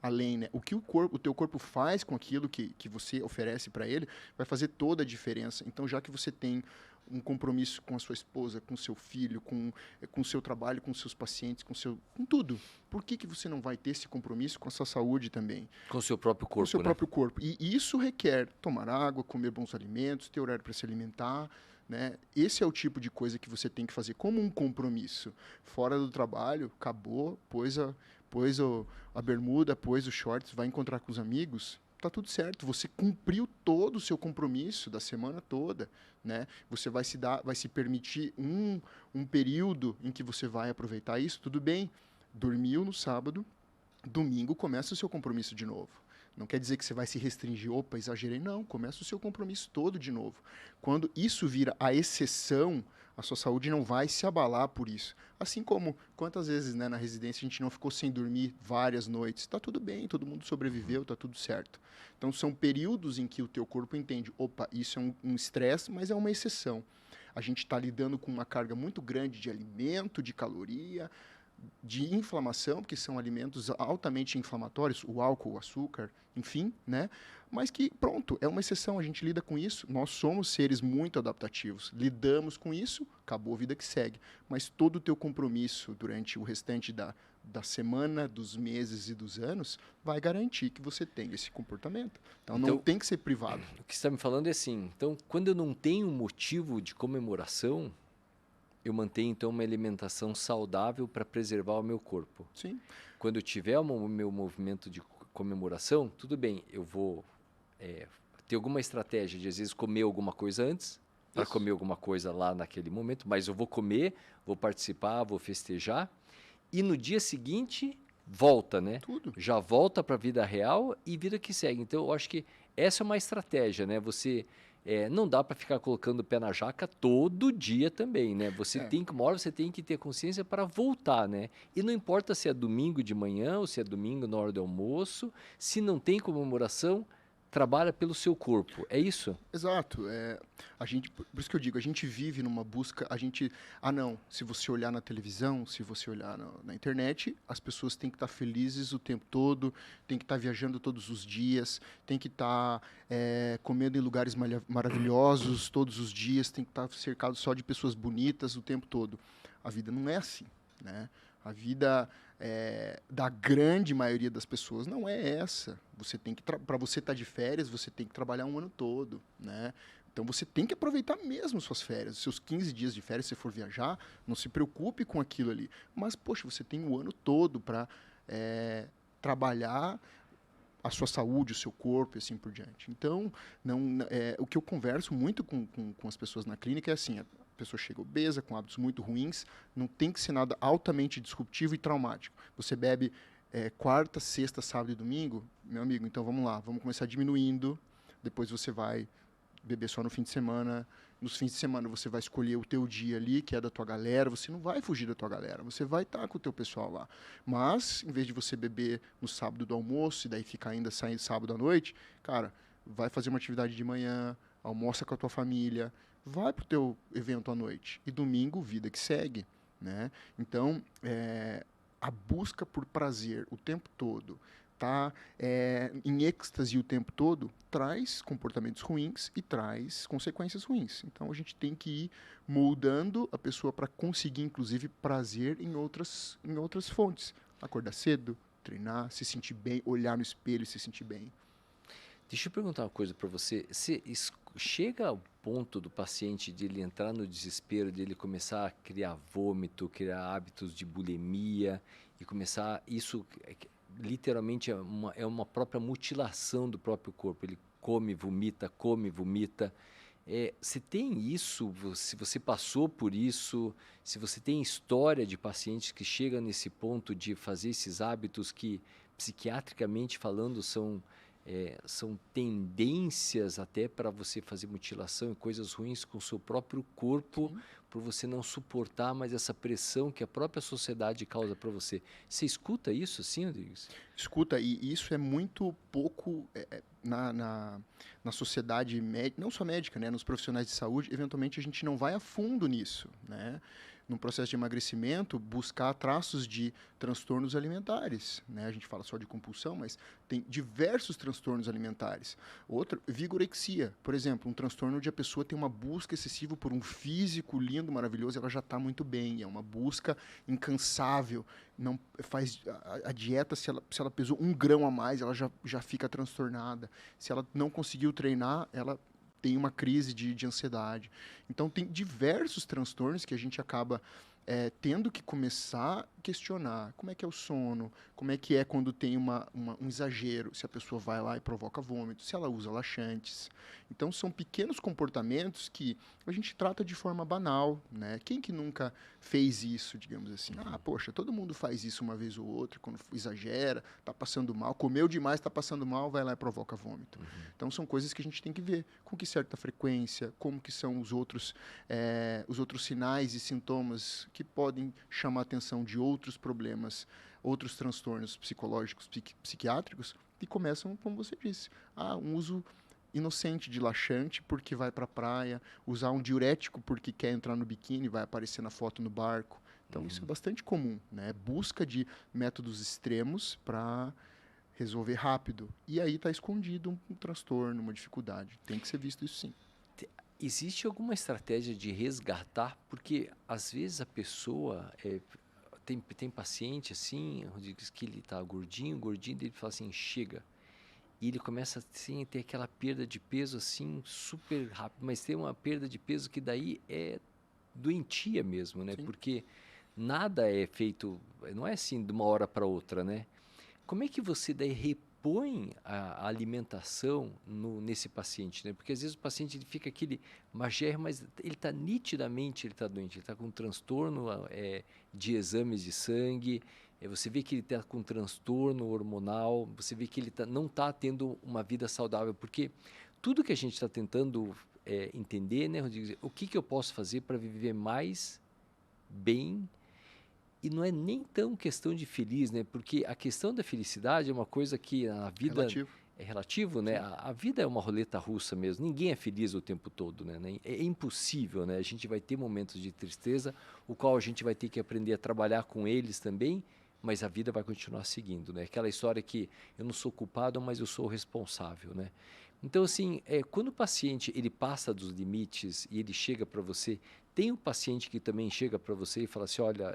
além, né? O que o teu corpo faz com aquilo que você oferece para ele vai fazer toda a diferença. Então, já que você tem um compromisso com a sua esposa, com o seu filho, com o seu trabalho, com os seus pacientes, com tudo, por que você não vai ter esse compromisso com a sua saúde também? Com o seu próprio corpo, com o seu né? próprio corpo. E isso requer tomar água, comer bons alimentos, ter horário para se alimentar, né? Esse é o tipo de coisa que você tem que fazer como um compromisso. Fora do trabalho, acabou, pôs a bermuda, pôs os shorts, vai encontrar com os amigos, tá tudo certo. Você cumpriu todo o seu compromisso da semana toda, né? Você vai se permitir um período em que você vai aproveitar isso, tudo bem. Dormiu no sábado, domingo começa o seu compromisso de novo. Não quer dizer que você vai se restringir, opa, exagerei. Não, começa o seu compromisso todo de novo. Quando isso vira a exceção, a sua saúde não vai se abalar por isso. Assim como quantas vezes, né, na residência a gente não ficou sem dormir várias noites. Está tudo bem, todo mundo sobreviveu, está tudo certo. Então são períodos em que o teu corpo entende, opa, isso é um estresse, mas é uma exceção. A gente está lidando com uma carga muito grande de alimento, de caloria, de inflamação, porque são alimentos altamente inflamatórios, o álcool, o açúcar, enfim, né? Mas que, pronto, é uma exceção, a gente lida com isso, nós somos seres muito adaptativos, lidamos com isso, acabou a vida que segue. Mas todo o teu compromisso durante o restante da semana, dos meses e dos anos, vai garantir que você tenha esse comportamento. Então, não tem que ser privado. O que você está me falando é assim, então, quando eu não tenho motivo de comemoração, eu mantenho, então, uma alimentação saudável para preservar o meu corpo. Sim. Quando eu tiver o meu movimento de comemoração, tudo bem, eu vou ter alguma estratégia de, às vezes, comer alguma coisa antes, para comer alguma coisa lá naquele momento, mas eu vou comer, vou participar, vou festejar, e no dia seguinte, volta, né? Tudo. Já volta para a vida real e vida que segue. Então, eu acho que essa é uma estratégia, né? Você... não dá para ficar colocando o pé na jaca todo dia também, né? Você tem que, uma hora você tem que ter consciência para voltar, né? E não importa se é domingo de manhã ou se é domingo na hora do almoço, se não tem comemoração, trabalha pelo seu corpo, é isso? Exato. Por isso que eu digo, a gente vive numa busca, não, se você olhar na televisão, se você olhar na internet, as pessoas têm que estar felizes o tempo todo, têm que estar viajando todos os dias, têm que estar comendo em lugares maravilhosos todos os dias, têm que estar cercado só de pessoas bonitas o tempo todo. A vida não é assim, né? A vida da grande maioria das pessoas não é essa. Você tem que para você estar de férias, você tem que trabalhar um ano todo, né? Então você tem que aproveitar mesmo suas férias, os seus 15 dias de férias, se for viajar, não se preocupe com aquilo ali. Mas poxa, você tem o ano todo para trabalhar a sua saúde, o seu corpo e assim por diante. Então, o que eu converso muito com as pessoas na clínica é assim: a pessoa chega obesa, com hábitos muito ruins, não tem que ser nada altamente disruptivo e traumático. Você bebe quarta, sexta, sábado e domingo, meu amigo, então vamos lá, vamos começar diminuindo, depois você vai beber só no fim de semana, nos fins de semana você vai escolher o teu dia ali, que é da tua galera, você não vai fugir da tua galera, você vai estar com o teu pessoal lá. Mas, em vez de você beber no sábado do almoço e daí ficar ainda saindo sábado à noite, cara, vai fazer uma atividade de manhã, almoça com a tua família, vai pro teu evento à noite. E domingo, vida que segue, né? Então, a busca por prazer o tempo todo, tá em êxtase o tempo todo, traz comportamentos ruins e traz consequências ruins. Então, a gente tem que ir moldando a pessoa para conseguir, inclusive, prazer em outras fontes. Acordar cedo, treinar, se sentir bem, olhar no espelho e se sentir bem. Deixa eu perguntar uma coisa para você. Chega ao ponto do paciente de ele entrar no desespero, de ele começar a criar vômito, criar hábitos de bulimia e começar... Isso literalmente é uma própria mutilação do próprio corpo. Ele come, vomita. Se tem isso, se você passou por isso, se você tem história de pacientes que chegam nesse ponto de fazer esses hábitos que, psiquiatricamente falando, são tendências até para você fazer mutilação e coisas ruins com o seu próprio corpo, por você não suportar mais essa pressão que a própria sociedade causa para você. Você escuta isso, sim, Rodrigues? Escuta, e isso é muito pouco na sociedade médica, não só médica, né, nos profissionais de saúde. Eventualmente a gente não vai a fundo nisso, né? No processo de emagrecimento, buscar traços de transtornos alimentares, né? A gente fala só de compulsão, mas tem diversos transtornos alimentares. Outro, vigorexia, por exemplo, um transtorno onde a pessoa tem uma busca excessiva por um físico lindo, maravilhoso, ela já está muito bem, é uma busca incansável, não faz a dieta, se ela pesou 1 grão a mais, ela já fica transtornada. Se ela não conseguiu treinar, ela tem uma crise de ansiedade. Então, tem diversos transtornos que a gente acaba tendo que começar a questionar como é que é o sono, como é que é quando tem um exagero, se a pessoa vai lá e provoca vômito, se ela usa laxantes. Então, são pequenos comportamentos que a gente trata de forma banal, né? Quem que nunca fez isso, digamos assim? Ah, poxa, todo mundo faz isso uma vez ou outra, quando exagera, está passando mal, comeu demais, está passando mal, vai lá e provoca vômito. Então, são coisas que a gente tem que ver com que certa frequência, como que são os outros sinais e sintomas que podem chamar a atenção de outros problemas, outros transtornos psicológicos, psiquiátricos, e começam, como você disse, um uso inocente de laxante porque vai para a praia, usar um diurético porque quer entrar no biquíni, vai aparecer na foto no barco. Então, isso é bastante comum, né? Busca de métodos extremos para resolver rápido. E aí está escondido um transtorno, uma dificuldade. Tem que ser visto isso sim. Existe alguma estratégia de resgatar? Porque às vezes a pessoa tem paciente assim, diz que ele está gordinho, gordinho, e ele fala assim, chega. E ele começa assim, a ter aquela perda de peso assim, super rápido, mas tem uma perda de peso que daí é doentia mesmo, né? Sim. Porque nada é feito, não é assim de uma hora para outra, né? Como é que você daí repõe a alimentação nesse paciente, né? Porque às vezes o paciente ele fica aquele magérrimo, mas ele está nitidamente ele está doente, ele está com um transtorno de exames de sangue, você vê que ele está com um transtorno hormonal, você vê que ele não está tendo uma vida saudável, porque tudo que a gente está tentando entender, né, Rodrigo, o que eu posso fazer para viver mais bem. E não é nem tão questão de feliz, né? Porque a questão da felicidade é uma coisa que a vida Relativo. é relativo, né? A vida é uma roleta russa mesmo. Ninguém é feliz o tempo todo, né? É impossível, né? A gente vai ter momentos de tristeza, o qual a gente vai ter que aprender a trabalhar com eles também, mas a vida vai continuar seguindo, né? Aquela história que eu não sou culpado, mas eu sou o responsável, né? Então, assim, quando o paciente ele passa dos limites e ele chega para você, tem um paciente que também chega para você e fala assim, olha,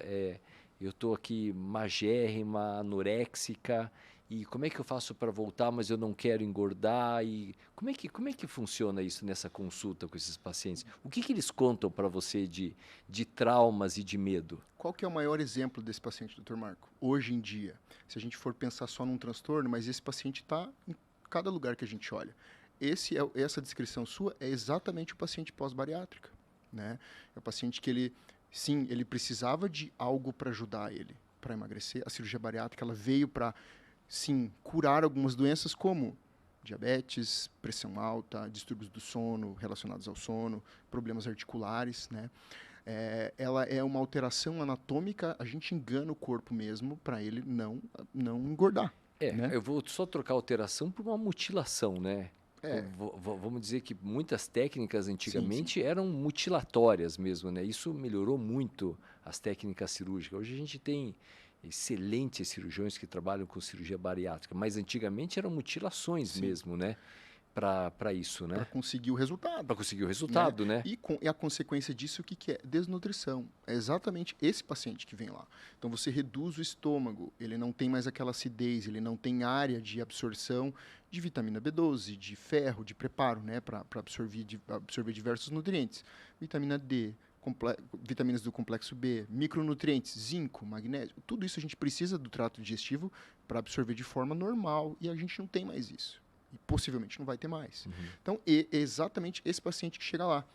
eu estou aqui magérrima, anoréxica, e como é que eu faço para voltar, mas eu não quero engordar? E como é que funciona isso nessa consulta com esses pacientes? O que eles contam para você de traumas e de medo? Qual que é o maior exemplo desse paciente, Dr. Marco? Hoje em dia, se a gente for pensar só num transtorno, mas esse paciente está em cada lugar que a gente olha. Essa descrição sua é exatamente o paciente pós-bariátrica, né? É o paciente que ele precisava de algo para ajudar ele, para emagrecer. A cirurgia bariátrica, ela veio para, sim, curar algumas doenças como diabetes, pressão alta, distúrbios do sono relacionados ao sono, problemas articulares, né? Ela é uma alteração anatômica, a gente engana o corpo mesmo para ele não engordar. Né? Eu vou só trocar alteração por uma mutilação, né? Vamos dizer que muitas técnicas antigamente Sim. eram mutilatórias mesmo, né? Isso melhorou muito as técnicas cirúrgicas. Hoje a gente tem excelentes cirurgiões que trabalham com cirurgia bariátrica, mas antigamente eram mutilações mesmo, né? Para isso, né? Para conseguir o resultado. Para conseguir o resultado, né? E a consequência disso, o que é? Desnutrição. É exatamente esse paciente que vem lá. Então, você reduz o estômago, ele não tem mais aquela acidez, ele não tem área de absorção de vitamina B12, de ferro, de preparo, né? Para absorver diversos nutrientes. Vitamina D, vitaminas do complexo B, micronutrientes, zinco, magnésio. Tudo isso a gente precisa do trato digestivo para absorver de forma normal e a gente não tem mais isso. E possivelmente não vai ter mais. Uhum. Então, é exatamente esse paciente que chega lá,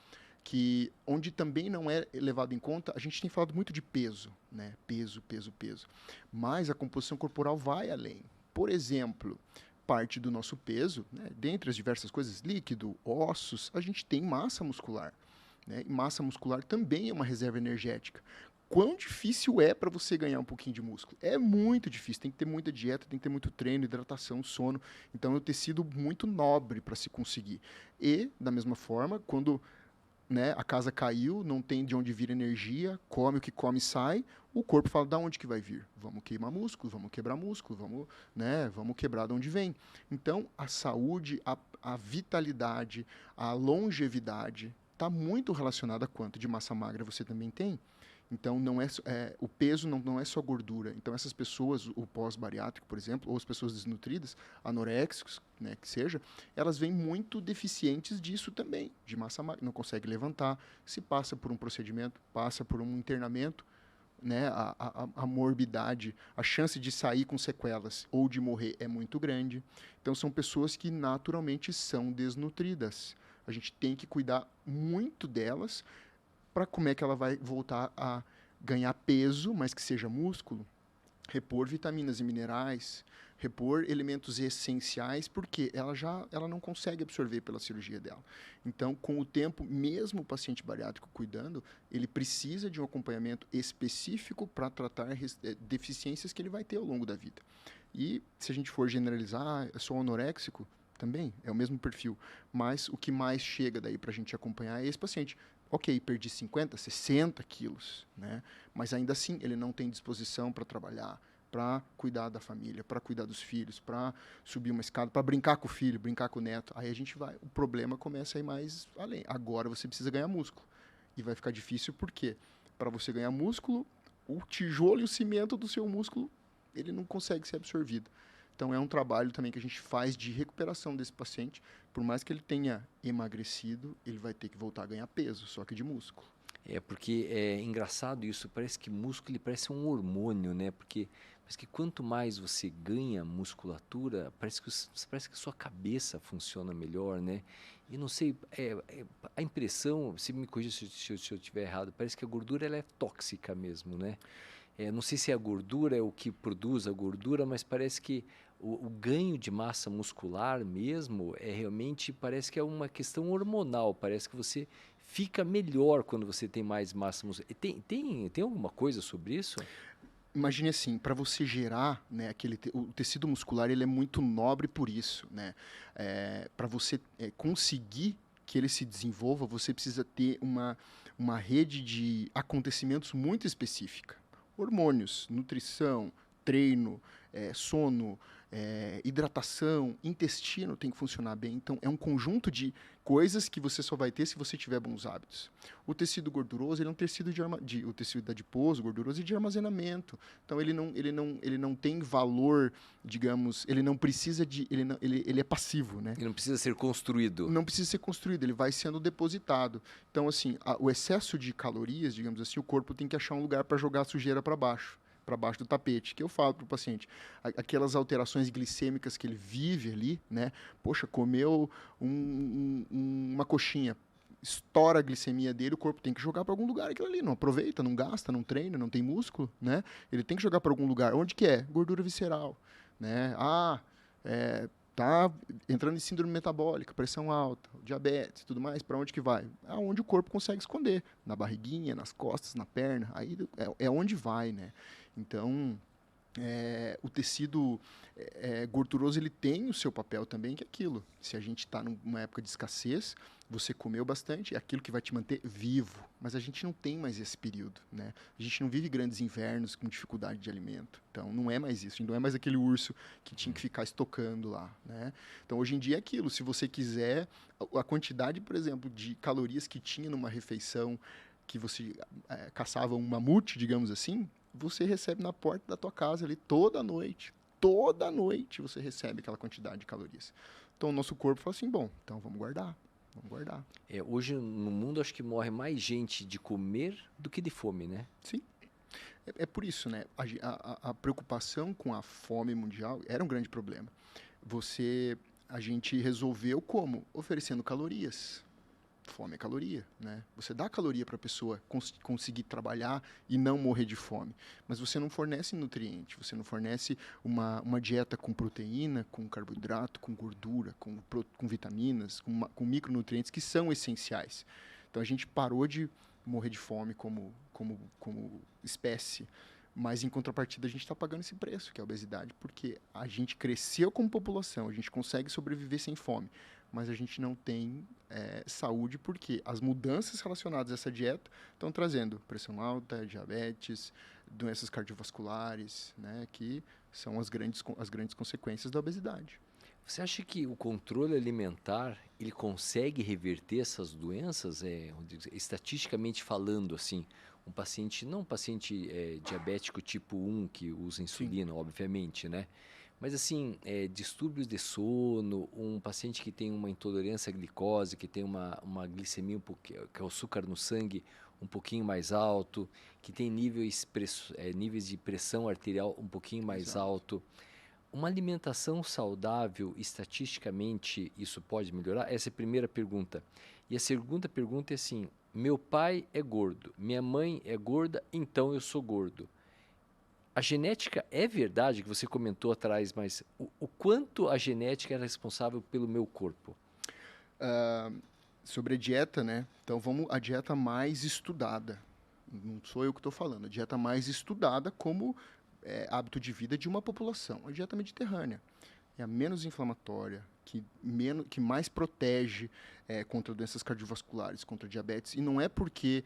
que onde também não é levado em conta, a gente tem falado muito de peso, né? Peso. Mas a composição corporal vai além. Por exemplo, parte do nosso peso, né, dentre as diversas coisas, líquido, ossos, a gente tem massa muscular. Né? E massa muscular também é uma reserva energética. Quão difícil é para você ganhar um pouquinho de músculo? É muito difícil, tem que ter muita dieta, tem que ter muito treino, hidratação, sono. Então é um tecido muito nobre para se conseguir. E, da mesma forma, quando, né, a casa caiu, não tem de onde vir energia, come o que come e sai, o corpo fala, da onde que vai vir? Vamos queimar músculo, vamos quebrar músculo, vamos quebrar de onde vem. Então, a saúde, a vitalidade, a longevidade está muito relacionada a quanto de massa magra você também tem. Então, o peso não é só gordura. Então, essas pessoas, o pós-bariátrico, por exemplo, ou as pessoas desnutridas, anoréxicos, né, que seja, elas vêm muito deficientes disso também, de massa magra. Não consegue levantar, se passa por um procedimento, passa por um internamento, né, a morbidade, a chance de sair com sequelas ou de morrer é muito grande. Então, são pessoas que naturalmente são desnutridas. A gente tem que cuidar muito delas para como é que ela vai voltar a ganhar peso, mas que seja músculo, repor vitaminas e minerais, repor elementos essenciais, porque ela não consegue absorver pela cirurgia dela. Então, com o tempo, mesmo o paciente bariátrico cuidando, ele precisa de um acompanhamento específico para tratar deficiências que ele vai ter ao longo da vida. E se a gente for generalizar, eu sou anoréxico, também é o mesmo perfil, mas o que mais chega daí para a gente acompanhar é esse paciente. Ok, perdi 50, 60 quilos, né? Mas ainda assim ele não tem disposição para trabalhar, para cuidar da família, para cuidar dos filhos, para subir uma escada, para brincar com o filho, brincar com o neto. Aí a gente vai, o problema começa a ir mais além. Agora você precisa ganhar músculo. E vai ficar difícil porque para você ganhar músculo, o tijolo e o cimento do seu músculo, ele não consegue ser absorvido. Então é um trabalho também que a gente faz de recuperação desse paciente. Por mais que ele tenha emagrecido, ele vai ter que voltar a ganhar peso, só que de músculo. É porque é engraçado isso, parece que músculo ele parece um hormônio, né? Porque parece que quanto mais você ganha musculatura, parece que a sua cabeça funciona melhor, né? E não sei, a impressão, se me corrija se eu estiver errado, parece que a gordura ela é tóxica mesmo, né? Não sei se a gordura é o que produz a gordura, mas parece que o ganho de massa muscular mesmo realmente parece que é uma questão hormonal. Parece que você fica melhor quando você tem mais massa muscular. Tem alguma coisa sobre isso? Imagine assim, para você gerar, né, o tecido muscular, ele é muito nobre por isso, né? Para você conseguir que ele se desenvolva, você precisa ter uma rede de acontecimentos muito específica. Hormônios, nutrição, treino, sono, hidratação, intestino tem que funcionar bem. Então, é um conjunto de coisas que você só vai ter se você tiver bons hábitos. O tecido gorduroso ele é um tecido o tecido adiposo, gorduroso e de armazenamento. Então, ele não tem valor, digamos, ele não precisa de... Ele é passivo, né? Ele não precisa ser construído. Não precisa ser construído, ele vai sendo depositado. Então, assim, o excesso de calorias, digamos assim, o corpo tem que achar um lugar para jogar a sujeira para baixo do tapete, que eu falo para o paciente. Aquelas alterações glicêmicas que ele vive ali, né? Poxa, comeu uma coxinha, estoura a glicemia dele, o corpo tem que jogar para algum lugar aquilo ali. Não aproveita, não gasta, não treina, não tem músculo, né? Ele tem que jogar para algum lugar. Onde que é? Gordura visceral, né? Tá entrando em síndrome metabólica, pressão alta, diabetes, tudo mais, para onde que vai? Aonde o corpo consegue esconder, na barriguinha, nas costas, na perna, aí é onde vai, né? Então, o tecido gorduroso ele tem o seu papel também, que é aquilo. Se a gente está numa época de escassez, você comeu bastante, é aquilo que vai te manter vivo. Mas a gente não tem mais esse período, né? A gente não vive grandes invernos com dificuldade de alimento. Então, não é mais isso. Não é mais aquele urso que tinha que ficar estocando lá, né? Então, hoje em dia é aquilo. Se você quiser, a quantidade, por exemplo, de calorias que tinha numa refeição que você caçava um mamute, digamos assim, você recebe na porta da tua casa ali toda noite. Toda noite você recebe aquela quantidade de calorias. Então o nosso corpo fala assim, bom, então vamos guardar. Vamos guardar. Hoje no mundo acho que morre mais gente de comer do que de fome, né? Sim. É por isso, né? A preocupação com a fome mundial era um grande problema. A gente resolveu como? Oferecendo calorias. Fome é caloria, né? Você dá caloria para a pessoa conseguir trabalhar e não morrer de fome, mas você não fornece nutriente, você não fornece uma dieta com proteína, com carboidrato, com gordura, com vitaminas, com micronutrientes que são essenciais. Então a gente parou de morrer de fome como espécie, mas em contrapartida a gente está pagando esse preço, que é a obesidade, porque a gente cresceu como população, a gente consegue sobreviver sem fome, mas a gente não tem saúde porque as mudanças relacionadas a essa dieta estão trazendo pressão alta, diabetes, doenças cardiovasculares, né, que são as grandes consequências da obesidade. Você acha que o controle alimentar ele consegue reverter essas doenças, estatisticamente falando, assim, não um paciente diabético tipo 1 que usa insulina, sim, obviamente, né? Mas assim, distúrbios de sono, um paciente que tem uma intolerância à glicose, que tem uma glicemia, que é o açúcar no sangue um pouquinho mais alto, que tem níveis de pressão arterial um pouquinho mais alto. Uma alimentação saudável, estatisticamente, isso pode melhorar? Essa é a primeira pergunta. E a segunda pergunta é assim, meu pai é gordo, minha mãe é gorda, então eu sou gordo. A genética é verdade, que você comentou atrás, mas o quanto a genética é responsável pelo meu corpo? Sobre a dieta, né? Então vamos a dieta mais estudada. Não sou eu que estou falando. A dieta mais estudada como hábito de vida de uma população. A dieta mediterrânea. é a menos inflamatória, que mais protege contra doenças cardiovasculares, contra diabetes. E não é porque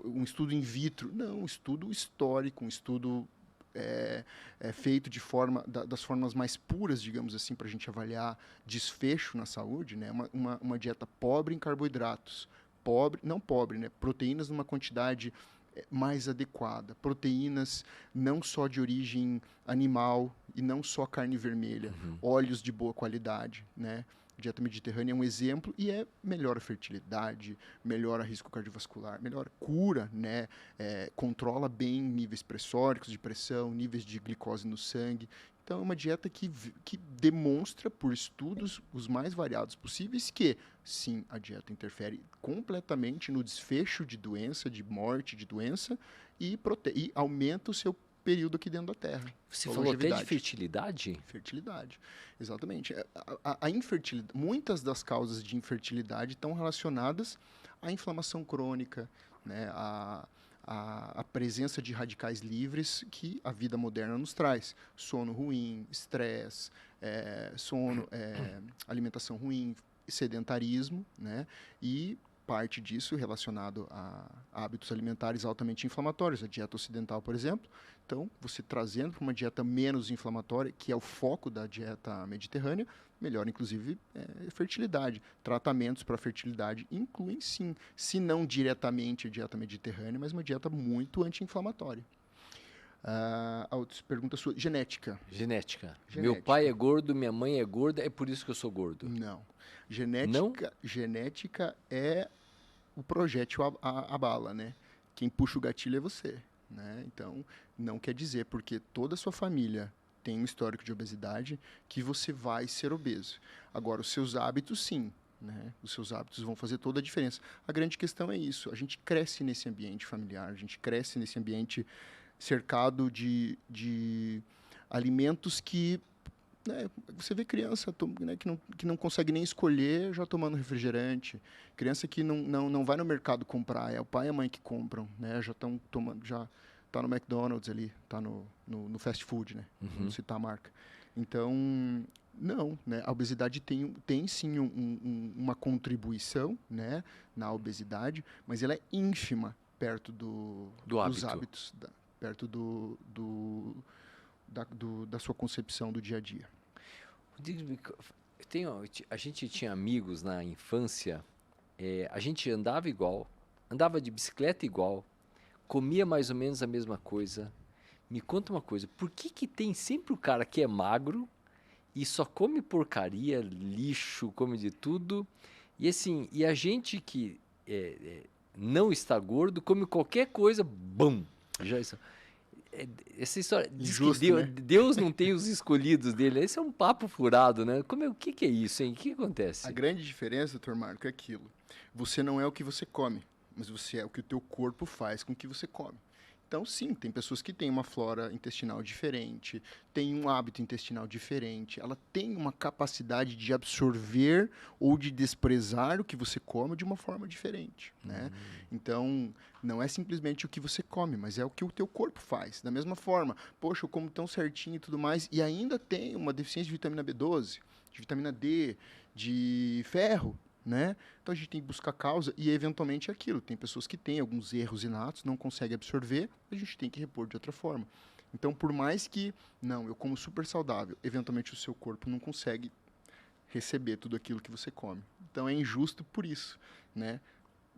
um estudo in vitro, não, um estudo histórico, um estudo feito das formas mais puras, digamos assim, para a gente avaliar desfecho na saúde, né? Uma dieta pobre em carboidratos, não pobre, né? Proteínas numa quantidade mais adequada, proteínas não só de origem animal e não só carne vermelha, óleos de boa qualidade, né? Dieta mediterrânea é um exemplo e melhora a fertilidade, melhora risco cardiovascular, melhora cura, né? Controla bem níveis pressóricos de pressão, níveis de glicose no sangue. Então, é uma dieta que demonstra, por estudos os mais variados possíveis, que, sim, a dieta interfere completamente no desfecho de doença, de morte de doença, e aumenta o seu período aqui dentro da Terra. Você falou até de fertilidade? Fertilidade, exatamente. A infertilidade, muitas das causas de infertilidade estão relacionadas à inflamação crônica, né, a presença de radicais livres que a vida moderna nos traz. Sono ruim, estresse, alimentação ruim, sedentarismo, né? E parte disso relacionado a hábitos alimentares altamente inflamatórios, a dieta ocidental, por exemplo. Então, você trazendo para uma dieta menos inflamatória, que é o foco da dieta mediterrânea, melhora, inclusive, fertilidade. Tratamentos para fertilidade incluem, sim, se não diretamente a dieta mediterrânea, mas uma dieta muito anti-inflamatória. A outra pergunta sua, genética. Genética. Meu pai é gordo, minha mãe é gorda, é por isso que eu sou gordo. Não. Genética é o projétil a bala, né? Quem puxa o gatilho é você, né? Então, não quer dizer porque toda a sua família tem um histórico de obesidade que você vai ser obeso. Agora, os seus hábitos, sim, né? Os seus hábitos vão fazer toda a diferença. A grande questão é isso. A gente cresce nesse ambiente familiar, a gente cresce nesse ambiente cercado de alimentos que, né, você vê criança né, que não consegue nem escolher já tomando refrigerante, criança que não vai no mercado comprar, é o pai e a mãe que compram, né, já estão tomando, já está no McDonald's ali, está no fast food, né, vamos citar a marca. Então, não, né, a obesidade tem sim uma contribuição, né, na obesidade, mas ela é ínfima perto dos hábitos, perto da sua concepção do dia a dia. A gente tinha amigos na infância, a gente andava igual, andava de bicicleta igual, comia mais ou menos a mesma coisa. Me conta uma coisa, por que tem sempre o cara que é magro e só come porcaria, lixo, come de tudo, e assim, e a gente que não está gordo, come qualquer coisa, bum, já isso. Essa história diz que Deus não tem os escolhidos dele. Esse é um papo furado, né? O que é isso, hein? O que acontece? A grande diferença, Dr. Marco, é aquilo. Você não é o que você come, mas você é o que o teu corpo faz com o que você come. Então, sim, tem pessoas que têm uma flora intestinal diferente, têm um hábito intestinal diferente, ela tem uma capacidade de absorver ou de desprezar o que você come de uma forma diferente, né? Então, não é simplesmente o que você come, mas é o que o teu corpo faz. Da mesma forma, poxa, eu como tão certinho e tudo mais, e ainda tem uma deficiência de vitamina B12, de vitamina D, de ferro, né? Então a gente tem que buscar causa e eventualmente aquilo. Tem pessoas que têm alguns erros inatos, não conseguem absorver, a gente tem que repor de outra forma. Então, por mais que, eu como super saudável, eventualmente o seu corpo não consegue receber tudo aquilo que você come. Então é injusto por isso, né?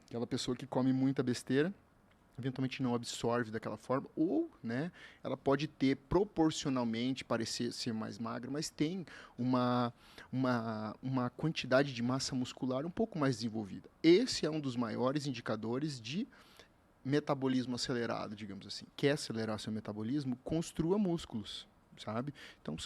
Aquela pessoa que come muita besteira, eventualmente não absorve daquela forma, ou, né, ela pode ter proporcionalmente, parecer ser mais magra, mas tem uma quantidade de massa muscular um pouco mais desenvolvida. Esse é um dos maiores indicadores de metabolismo acelerado, digamos assim. Quer acelerar seu metabolismo? Construa músculos, sabe? Então,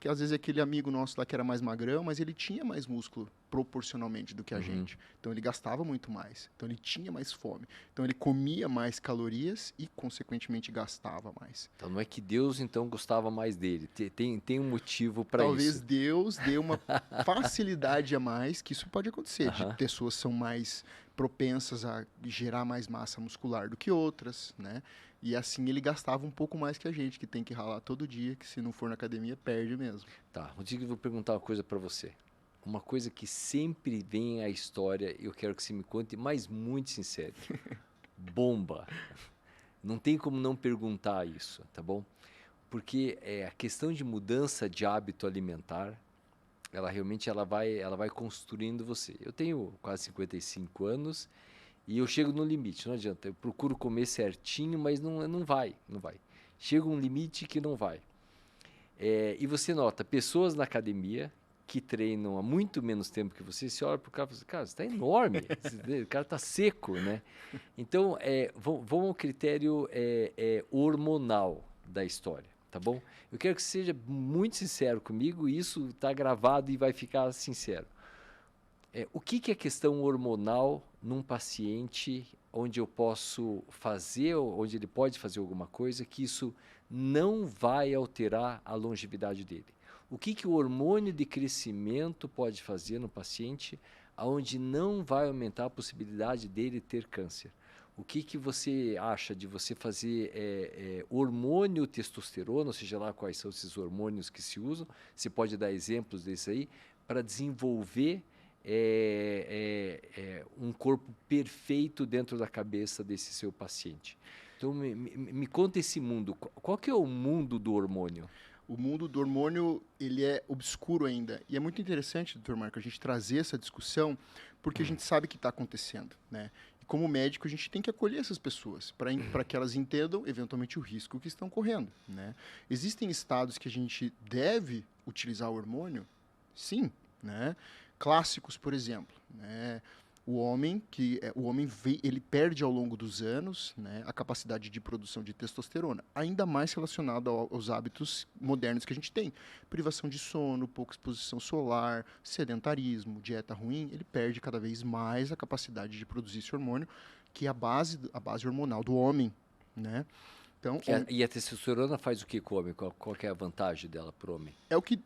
às vezes aquele amigo nosso lá que era mais magrão, mas ele tinha mais músculo proporcionalmente do que a gente. Então, ele gastava muito mais. Então, ele tinha mais fome. Então, ele comia mais calorias e, consequentemente, gastava mais. Então, não é que Deus, então, gostava mais dele. Tem um motivo para isso. Talvez Deus dê uma facilidade a mais, que isso pode acontecer. De pessoas são mais propensas a gerar mais massa muscular do que outras, né? E assim ele gastava um pouco mais que a gente, que tem que ralar todo dia, que se não for na academia, perde mesmo. Tá, Rodrigo, eu vou perguntar uma coisa para você. Uma coisa que sempre vem à história, eu quero que você me conte, mas muito sincero. Bomba. Não tem como não perguntar isso, tá bom? Porque a questão de mudança de hábito alimentar, ela realmente ela vai construindo você. Eu tenho quase 55 anos e eu chego no limite, não adianta. Eu procuro comer certinho, mas não vai, não vai. Chega um limite que não vai. E você nota pessoas na academia que treinam há muito menos tempo que você olha para o cara e fala assim, cara, você está enorme, o cara está seco, né? Então, vamos ao critério hormonal da história, tá bom? Eu quero que você seja muito sincero comigo, isso está gravado e vai ficar sincero. O que é questão hormonal num paciente onde eu posso fazer, onde ele pode fazer alguma coisa que isso não vai alterar a longevidade dele? O que o hormônio de crescimento pode fazer no paciente onde não vai aumentar a possibilidade dele ter câncer? O que você acha de você fazer hormônio testosterona, ou seja lá quais são esses hormônios que se usam? Você pode dar exemplos desse aí para desenvolver um corpo perfeito dentro da cabeça desse seu paciente. Então, me conta esse mundo. Qual que é o mundo do hormônio? O mundo do hormônio, ele é obscuro ainda. E é muito interessante, doutor Marco, a gente trazer essa discussão, porque a gente sabe o que está acontecendo, né? E como médico, a gente tem que acolher essas pessoas, para que elas entendam, eventualmente, o risco que estão correndo, né? Existem estados que a gente deve utilizar o hormônio? Sim, né? Clássicos, por exemplo, né? O homem ele perde ao longo dos anos, né, a capacidade de produção de testosterona, ainda mais relacionado aos hábitos modernos que a gente tem. Privação de sono, pouca exposição solar, sedentarismo, dieta ruim, ele perde cada vez mais a capacidade de produzir esse hormônio, que é a base hormonal do homem, né? Então, E a testosterona faz o que com o homem? Qual que é a vantagem dela para o homem?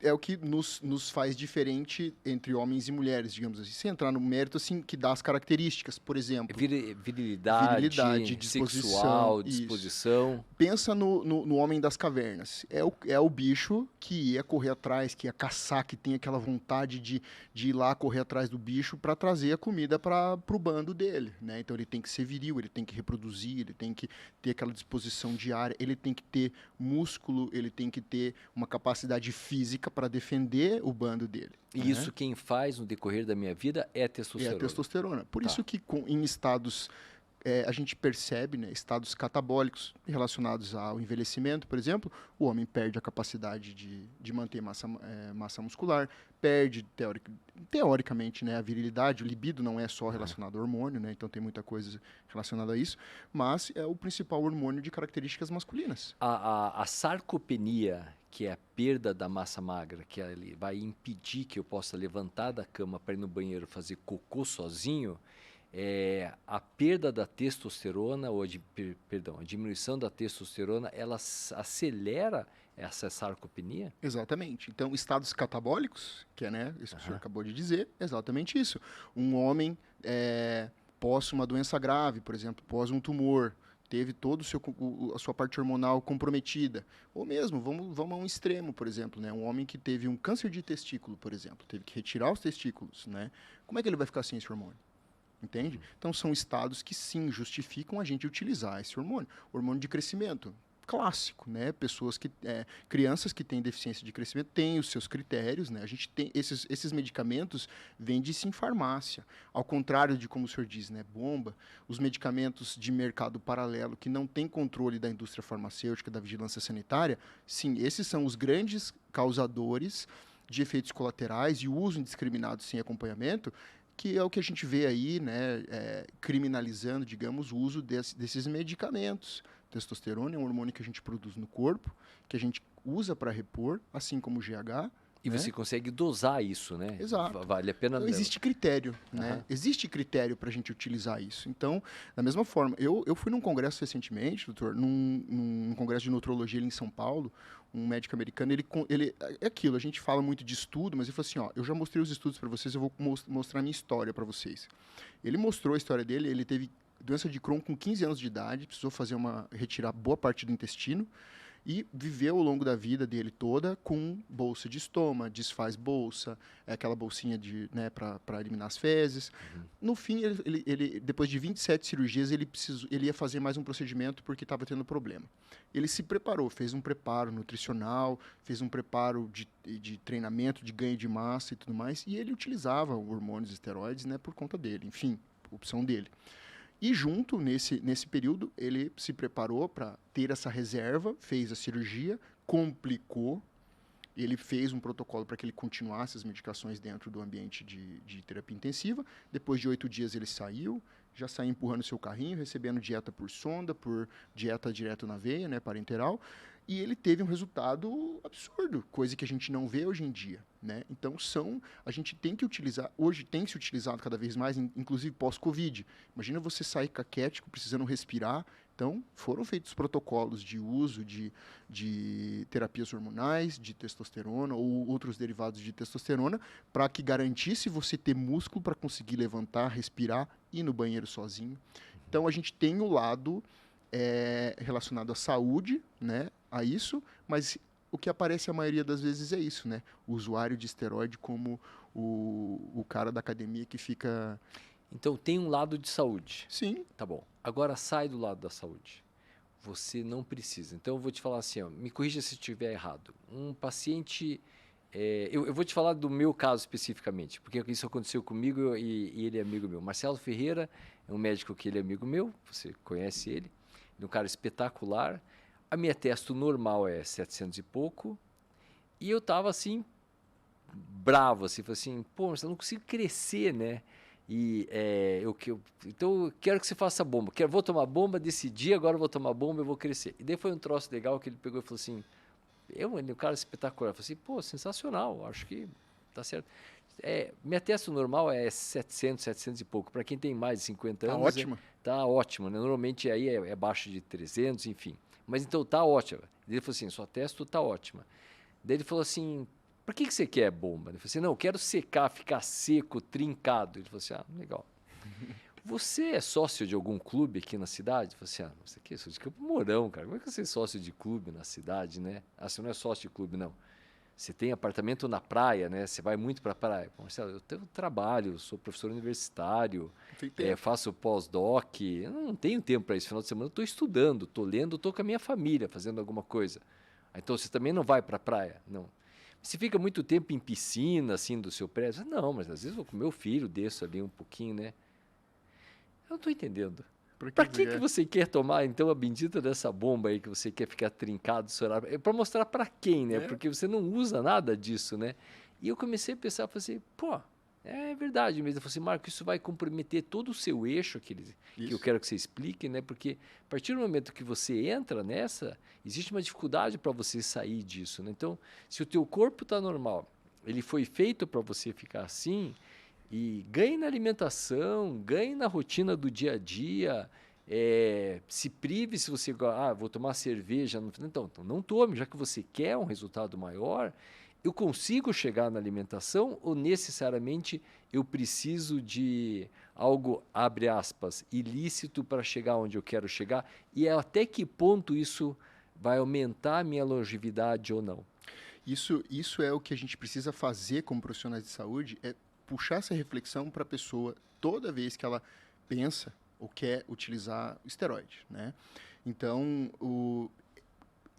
é o que nos faz diferente entre homens e mulheres, digamos assim. Sem entrar no mérito, assim, que dá as características, por exemplo. Virilidade, sexual, disposição. Pensa no homem das cavernas. É o bicho que ia correr atrás, que ia caçar, que tem aquela vontade de ir lá correr atrás do bicho para trazer a comida para o bando dele, né? Então ele tem que ser viril, ele tem que reproduzir, ele tem que ter aquela disposição diária, ele tem que ter músculo, ele tem que ter uma capacidade física para defender o bando dele. E né? isso quem faz no decorrer da minha vida é a testosterona. É a testosterona. Por isso que em estados, a gente percebe, né, estados catabólicos relacionados ao envelhecimento, por exemplo, o homem perde a capacidade de manter massa muscular, perde, teoricamente, né, a virilidade, o libido não é só relacionado ao hormônio, né, então tem muita coisa relacionada a isso, mas é o principal hormônio de características masculinas. A sarcopenia, que é a perda da massa magra, que ele vai impedir que eu possa levantar da cama para ir no banheiro fazer cocô sozinho, a perda da testosterona, a diminuição da testosterona, ela acelera essa sarcopenia? Exatamente. Então, estados catabólicos, que é, né, isso que o senhor acabou de dizer, é exatamente isso. Um homem pós uma doença grave, por exemplo, pós um tumor, teve toda a sua parte hormonal comprometida. Ou mesmo, vamos a um extremo, por exemplo, né? Um homem que teve um câncer de testículo, por exemplo, teve que retirar os testículos, né? Como é que ele vai ficar sem esse hormônio? Entende? Então, são estados que, sim, justificam a gente utilizar esse hormônio. Hormônio de crescimento, clássico, né? Crianças que têm deficiência de crescimento têm os seus critérios, né? A gente tem esses medicamentos vendem-se em farmácia. Ao contrário de como o senhor diz, né? Bomba, os medicamentos de mercado paralelo que não tem controle da indústria farmacêutica, da vigilância sanitária, sim, esses são os grandes causadores de efeitos colaterais e uso indiscriminado sem acompanhamento, que é o que a gente vê aí, né, criminalizando, digamos, o uso desses medicamentos. Testosterona é um hormônio que a gente produz no corpo, que a gente usa para repor, assim como o GH. E você consegue dosar isso, né? Exato. Vale a pena... Então, existe critério, né? Existe critério para a gente utilizar isso. Então, da mesma forma, eu fui num congresso recentemente, doutor, num congresso de nutrologia ali em São Paulo, um médico americano, ele é aquilo, a gente fala muito de estudo, mas ele falou assim, ó, eu já mostrei os estudos para vocês, eu vou mostrar a minha história para vocês. Ele mostrou a história dele, ele teve doença de Crohn com 15 anos de idade, precisou retirar boa parte do intestino e viveu ao longo da vida dele toda com bolsa de estômago, desfaz bolsa, aquela bolsinha né, para eliminar as fezes. No fim, depois de 27 cirurgias, ele ia fazer mais um procedimento porque estava tendo problema. Ele se preparou, fez um preparo nutricional, fez um preparo de treinamento, de ganho de massa e tudo mais, e ele utilizava hormônios e esteroides, né, por conta dele, enfim, opção dele. E junto, nesse período, ele se preparou para ter essa reserva, fez a cirurgia, complicou, ele fez um protocolo para que ele continuasse as medicações dentro do ambiente de terapia intensiva. Depois de 8 dias ele saiu, já saiu empurrando seu carrinho, recebendo dieta por sonda, por dieta direto na veia, né, parenteral, e ele teve um resultado absurdo, coisa que a gente não vê hoje em dia, né? Então a gente tem que utilizar, hoje tem se utilizado cada vez mais, inclusive pós-Covid. Imagina você sair caquético, precisando respirar. Então, foram feitos protocolos de uso de terapias hormonais, de testosterona ou outros derivados de testosterona, para que garantisse você ter músculo para conseguir levantar, respirar, ir no banheiro sozinho. Então, a gente tem o lado relacionado à saúde, né, a isso, mas o que aparece a maioria das vezes é isso, né? O usuário de esteroide como o cara da academia que fica... Então, tem um lado de saúde. Sim. Tá bom. Agora, sai do lado da saúde. Você não precisa. Então, eu vou te falar assim, ó, me corrija se estiver errado. Um paciente... eu vou te falar do meu caso especificamente, porque isso aconteceu comigo e ele é amigo meu. Marcelo Ferreira é um médico que ele é amigo meu, você conhece ele. Ele é um cara espetacular. A minha testo normal é 700 e pouco. E eu tava assim, bravo, assim, falei assim, pô, mas eu não consigo crescer, né? Então eu quero que você faça bomba. Vou tomar bomba, decidi, agora eu vou tomar bomba, eu vou crescer. E daí foi um troço legal que ele pegou e falou assim, ele é um cara espetacular. Eu falei assim, pô, sensacional, acho que tá certo. Minha testo normal é 700, 700 e pouco. Para quem tem mais de 50 anos... Tá ótimo. Tá ótimo, né? Normalmente aí é abaixo de 300, enfim. Mas então tá ótimo. Ele falou assim, sua testo tá ótima. Daí ele falou assim, para que você quer bomba? Ele falou assim, não, eu quero secar, ficar seco, trincado. Ele falou assim, legal. Você é sócio de algum clube aqui na cidade? Eu falei assim, você aqui é sócio de Campo Mourão, cara. Como é que você é sócio de clube na cidade, né? Você não é sócio de clube, não. Você tem apartamento na praia, né? Você vai muito para a praia. Pô, Marcelo, eu tenho trabalho, sou professor universitário, faço pós-doc. Eu não tenho tempo para isso. Final de semana eu estou estudando, estou lendo, estou com a minha família fazendo alguma coisa. Então você também não vai para a praia? Não. Você fica muito tempo em piscina, assim, do seu prédio? Não, mas às vezes eu vou com meu filho, desço ali um pouquinho, né? Eu não estou entendendo. Para que você quer tomar, então, a bendita dessa bomba aí que você quer ficar trincado? É para mostrar para quem, né? Porque você não usa nada disso, né? E eu comecei a pensar, falei assim, pô, é verdade mesmo. Eu falei assim, Marco, isso vai comprometer todo o seu eixo que eu quero que você explique, né? Porque a partir do momento que você entra nessa, existe uma dificuldade para você sair disso, né? Então, se o teu corpo está normal, ele foi feito para você ficar assim... E ganhe na alimentação, ganhe na rotina do dia a dia, se prive se você... vou tomar cerveja. Então, não tome, já que você quer um resultado maior, eu consigo chegar na alimentação ou necessariamente eu preciso de algo, abre aspas, ilícito para chegar onde eu quero chegar? E até que ponto isso vai aumentar a minha longevidade ou não? Isso é o que a gente precisa fazer como profissionais de saúde, puxar essa reflexão para a pessoa toda vez que ela pensa ou quer utilizar esteroide, né? Então,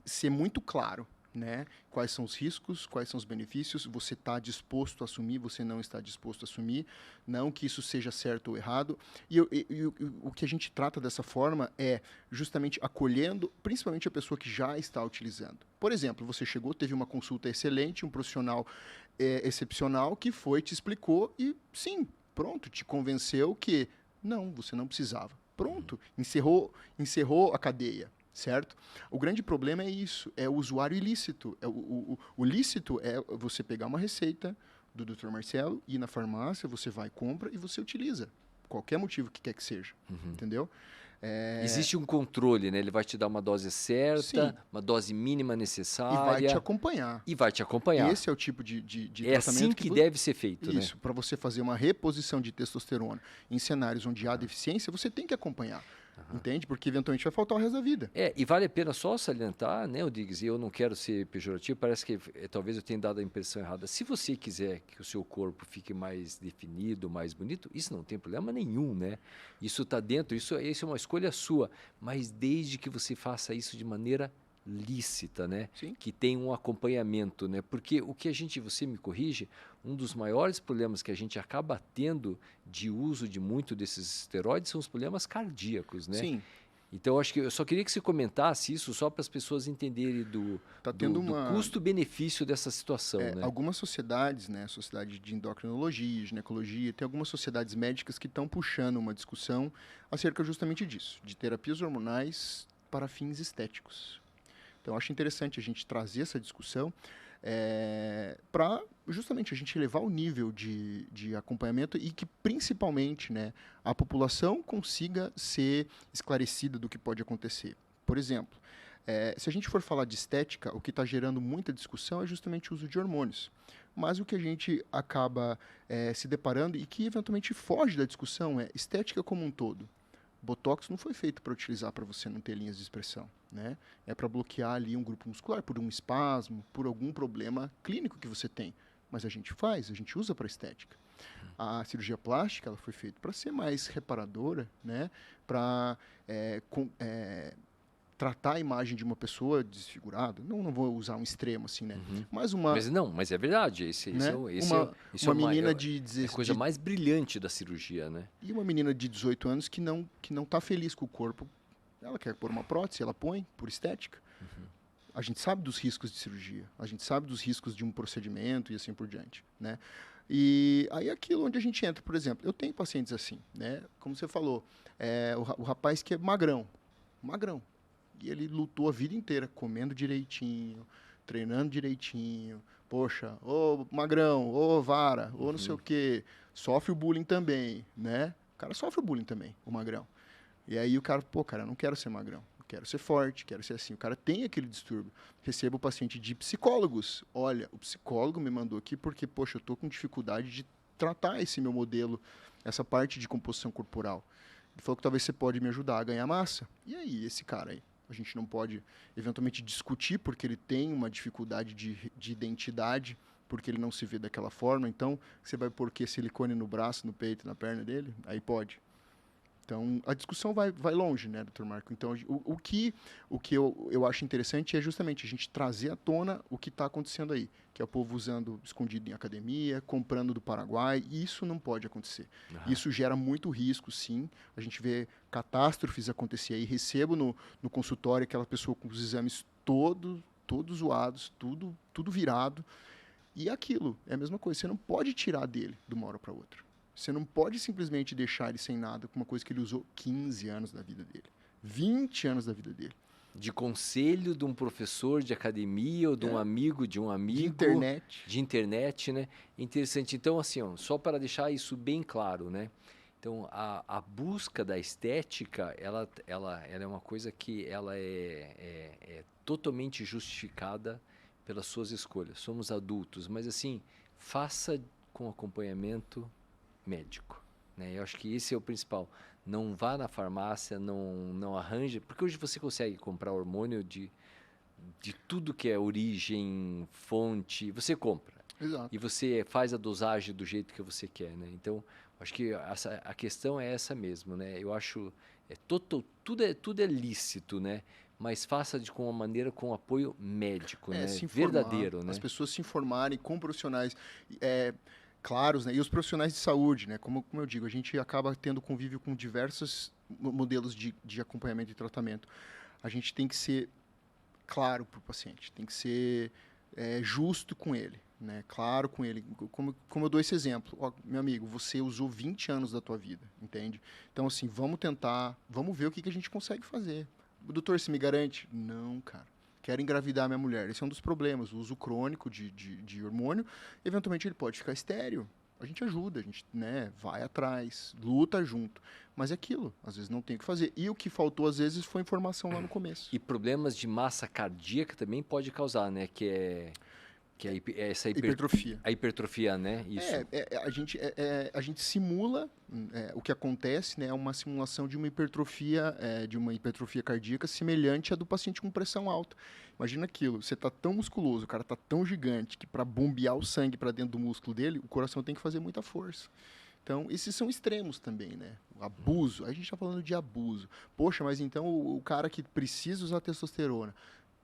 ser muito claro, né? Quais são os riscos, quais são os benefícios, você está disposto a assumir, você não está disposto a assumir, não que isso seja certo ou errado. E o que a gente trata dessa forma é justamente acolhendo, principalmente a pessoa que já está utilizando. Por exemplo, você chegou, teve uma consulta excelente, um profissional excepcional que te explicou e sim, pronto, te convenceu que não, você não precisava. Pronto, encerrou a cadeia. Certo? O grande problema é isso, é o usuário ilícito. O lícito é você pegar uma receita do Dr. Marcelo, ir na farmácia, você vai, compra e você utiliza. Qualquer motivo que quer que seja. Entendeu? Existe um controle, né? Ele vai te dar uma dose certa, Sim, uma dose mínima e vai te necessária acompanhar. e vai te acompanhar. Esse é o tipo de É assim tratamento que deve ser feito, né? Isso, para você fazer uma reposição de testosterona em cenários onde há deficiência, você tem que acompanhar, entende? Porque eventualmente vai faltar o resto da vida. E vale a pena só salientar, né, Diggs, e eu não quero ser pejorativo, parece que talvez eu tenha dado a impressão errada. Se você quiser que o seu corpo fique mais definido, mais bonito, isso não tem problema nenhum, né? Isso está dentro, isso é uma escolha sua, mas desde que você faça isso de maneira lícita, né? Sim. Que tem um acompanhamento, né? Porque o que você me corrige, um dos maiores problemas que a gente acaba tendo de uso de muito desses esteroides são os problemas cardíacos, né? Sim. Então, acho que eu só queria que você comentasse isso só para as pessoas entenderem Tá tendo do custo-benefício dessa situação, né? algumas sociedades, né, sociedade de endocrinologia, ginecologia, tem algumas sociedades médicas que estão puxando uma discussão acerca justamente disso, de terapias hormonais para fins estéticos. Então, eu acho interessante a gente trazer essa discussão para justamente a gente elevar o nível de acompanhamento e que, principalmente, né, a população consiga ser esclarecida do que pode acontecer. Por exemplo, se a gente for falar de estética, o que está gerando muita discussão é justamente o uso de hormônios. Mas o que a gente acaba se deparando e que eventualmente foge da discussão é estética como um todo. Botox não foi feito para utilizar para você não ter linhas de expressão, né? É para bloquear ali um grupo muscular por um espasmo, por algum problema clínico que você tem. Mas a gente usa para estética. A cirurgia plástica ela foi feita para ser mais reparadora, né? Para tratar a imagem de uma pessoa desfigurada. Não vou usar um extremo assim, né? Mas Mas é verdade. né? Uma menina de é a coisa mais brilhante da cirurgia, né? E uma menina de 18 anos que não está feliz com o corpo, ela quer pôr uma prótese, ela põe por estética. A gente sabe dos riscos de cirurgia, a gente sabe dos riscos de um procedimento e assim por diante, né? E aí aquilo onde a gente entra, por exemplo, eu tenho pacientes assim, né? Como você falou, o rapaz que é magrão, e ele lutou a vida inteira comendo direitinho, treinando direitinho. Poxa, ô magrão, ô vara, ou não sei o quê. Sofre o bullying também, né? O cara sofre o bullying também, o magrão. E aí o cara, eu não quero ser magrão. Eu quero ser forte, quero ser assim. O cara tem aquele distúrbio. Recebo o paciente de psicólogos. Olha, o psicólogo me mandou aqui porque, poxa, eu tô com dificuldade de tratar esse meu modelo, essa parte de composição corporal. Ele falou que talvez você pode me ajudar a ganhar massa. E aí, esse cara aí? A gente não pode, eventualmente, discutir porque ele tem uma dificuldade de identidade, porque ele não se vê daquela forma. Então, você vai pôr que silicone no braço, no peito, na perna dele? Aí pode. Então, a discussão vai longe, né, doutor Marco? Então, o que eu acho interessante é justamente a gente trazer à tona o que está acontecendo aí, que é o povo usando escondido em academia, comprando do Paraguai, e isso não pode acontecer. Isso gera muito risco, sim. A gente vê catástrofes acontecer aí. Recebo no consultório aquela pessoa com os exames todos zoados, tudo virado. E aquilo, é a mesma coisa. Você não pode tirar dele de uma hora para outra. Você não pode simplesmente deixar ele sem nada com uma coisa que ele usou 15 anos da vida dele, 20 anos da vida dele. De conselho de um professor de academia ou de um amigo de um amigo. De internet, né? Interessante. Então, assim, ó, só para deixar isso bem claro, né? Então, a busca da estética, ela é uma coisa que ela é totalmente justificada pelas suas escolhas. Somos adultos, mas assim, faça com acompanhamento médico, né? Eu acho que esse é o principal. Não vá na farmácia, não arranje, porque hoje você consegue comprar hormônio de tudo que é origem, fonte, você compra. Exato. E você faz a dosagem do jeito que você quer, né? Então, acho que a questão é essa mesmo, né? Eu acho tudo é lícito, né? Mas faça com uma maneira com apoio médico, né? Se informar, verdadeiro, né? as pessoas se informarem com profissionais claros, né? E os profissionais de saúde, né? Como eu digo, a gente acaba tendo convívio com diversos modelos de acompanhamento e tratamento. A gente tem que ser claro para o paciente, tem que ser justo com ele, né? Claro com ele. Como eu dou esse exemplo, ó, meu amigo, você usou 20 anos da tua vida, entende? Então, assim, vamos ver o que a gente consegue fazer. O doutor, se me garante? Não, cara. Quero engravidar minha mulher. Esse é um dos problemas. O uso crônico de hormônio, eventualmente ele pode ficar estéril. a gente ajuda, a gente, né, vai atrás, luta junto. Mas é aquilo, às vezes não tem o que fazer. E o que faltou, às vezes, foi informação lá no começo. E problemas de massa cardíaca também pode causar, né? Hipertrofia. A hipertrofia, né? Isso. A gente simula o que acontece, né? É uma simulação de uma hipertrofia cardíaca semelhante à do paciente com pressão alta. Imagina aquilo, você tá tão musculoso, o cara tá tão gigante que para bombear o sangue para dentro do músculo dele, o coração tem que fazer muita força. Então, esses são extremos também, né? O abuso, a gente está falando de abuso. Poxa, mas então o cara que precisa usar testosterona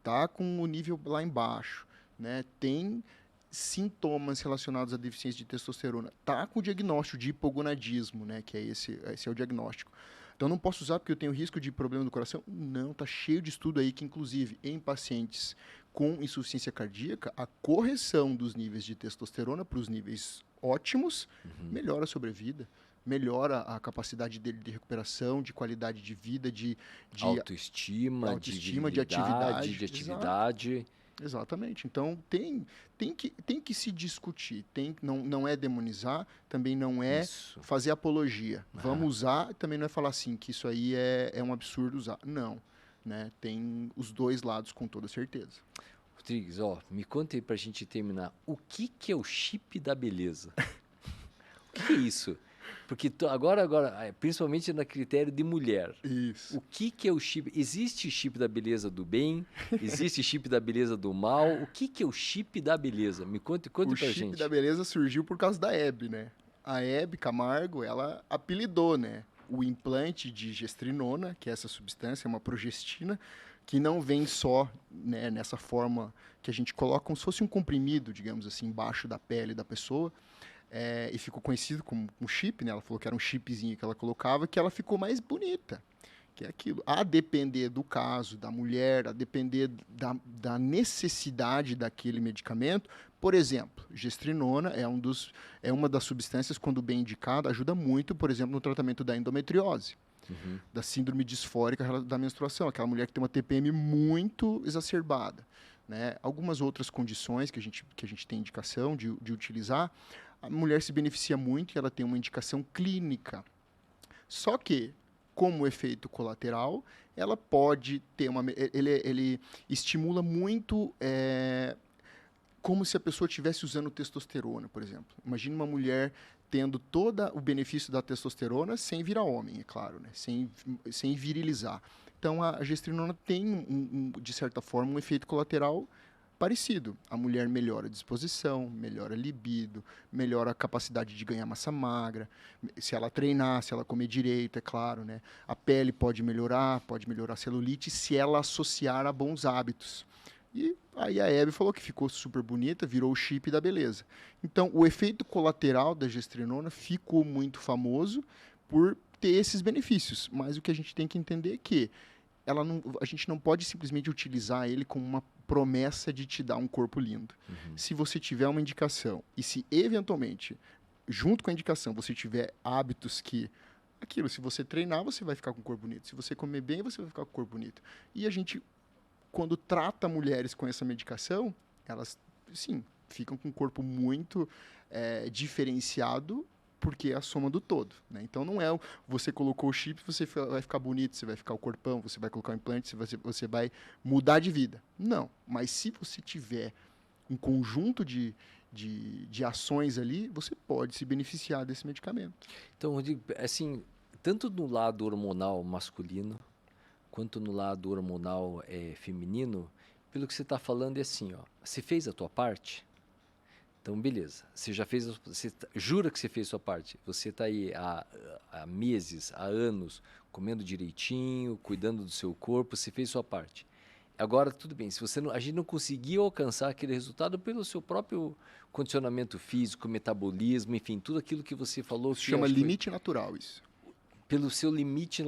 tá com o nível lá embaixo, né? Tem sintomas relacionados à deficiência de testosterona, tá com o diagnóstico de hipogonadismo, né? Que é esse é o diagnóstico. Então, não posso usar porque eu tenho risco de problema do coração? Não, tá cheio de estudo aí que, inclusive, em pacientes com insuficiência cardíaca, a correção dos níveis de testosterona para os níveis ótimos melhora a sobrevida, melhora a capacidade dele de recuperação, de qualidade de vida, de autoestima, de atividade. De atividade. Exatamente. Então, tem que se discutir. Não é demonizar, também não é fazer apologia. Vamos usar, também não é falar assim, que isso aí é um absurdo usar. Não. Né? Tem os dois lados, com toda certeza. Rodrigues, me conta aí pra gente terminar. O que é o chip da beleza? O que é isso? Porque agora, principalmente no critério de mulher. Isso. O que é o chip? Existe chip da beleza do bem? Existe chip da beleza do mal? O que é o chip da beleza? Me conta pra gente. O chip da beleza surgiu por causa da Hebe, né? A Hebe Camargo, ela apelidou, né? O implante de gestrinona, que é essa substância, é uma progestina, que não vem só, né, nessa forma que a gente coloca como se fosse um comprimido, digamos assim, embaixo da pele da pessoa. E ficou conhecido como um chip, né? Ela falou que era um chipzinho que ela colocava, que ela ficou mais bonita, que é aquilo. A depender do caso, da mulher, a depender da necessidade daquele medicamento. Por exemplo, gestrinona é uma das substâncias, quando bem indicada, ajuda muito, por exemplo, no tratamento da endometriose, da síndrome disfórica da menstruação, aquela mulher que tem uma TPM muito exacerbada. Né? Algumas outras condições que a gente tem indicação de utilizar, a mulher se beneficia muito e ela tem uma indicação clínica. Só que, como efeito colateral, ela pode ter ele estimula muito como se a pessoa estivesse usando testosterona, por exemplo. Imagina uma mulher tendo todo o benefício da testosterona sem virar homem, é claro, né? sem virilizar. Então, a gestrinona tem, de certa forma, um efeito colateral parecido. A mulher melhora a disposição, melhora a libido, melhora a capacidade de ganhar massa magra, se ela treinar, se ela comer direito, é claro, né? A pele pode melhorar a celulite se ela associar a bons hábitos. E aí a Hebe falou que ficou super bonita, virou o chip da beleza. Então, o efeito colateral da gestrinona ficou muito famoso por ter esses benefícios. Mas o que a gente tem que entender é que a gente não pode simplesmente utilizar ele como uma promessa de te dar um corpo lindo. Se você tiver uma indicação e se eventualmente, junto com a indicação, você tiver hábitos que... se você treinar, você vai ficar com o corpo bonito. Se você comer bem, você vai ficar com o corpo bonito. E a gente, quando trata mulheres com essa medicação, elas, sim, ficam com um corpo muito diferenciado, porque é a soma do todo, né? Então não é você colocou o chip, você vai ficar bonito, você vai ficar o corpão, você vai colocar o implante, você vai mudar de vida. Não, mas se você tiver um conjunto de ações ali, você pode se beneficiar desse medicamento. Então, Rodrigo, assim, tanto no lado hormonal masculino, quanto no lado hormonal feminino, pelo que você está falando é assim, você fez a tua parte? Então, beleza. Você já fez, você jura que você fez a sua parte. Você está aí há meses, há anos, comendo direitinho, cuidando do seu corpo, você fez a sua parte. Agora, tudo bem, se a gente não conseguiu alcançar aquele resultado pelo seu próprio condicionamento físico, metabolismo, enfim, tudo aquilo que você falou. Se chama limite natural isso. Pelo seu limite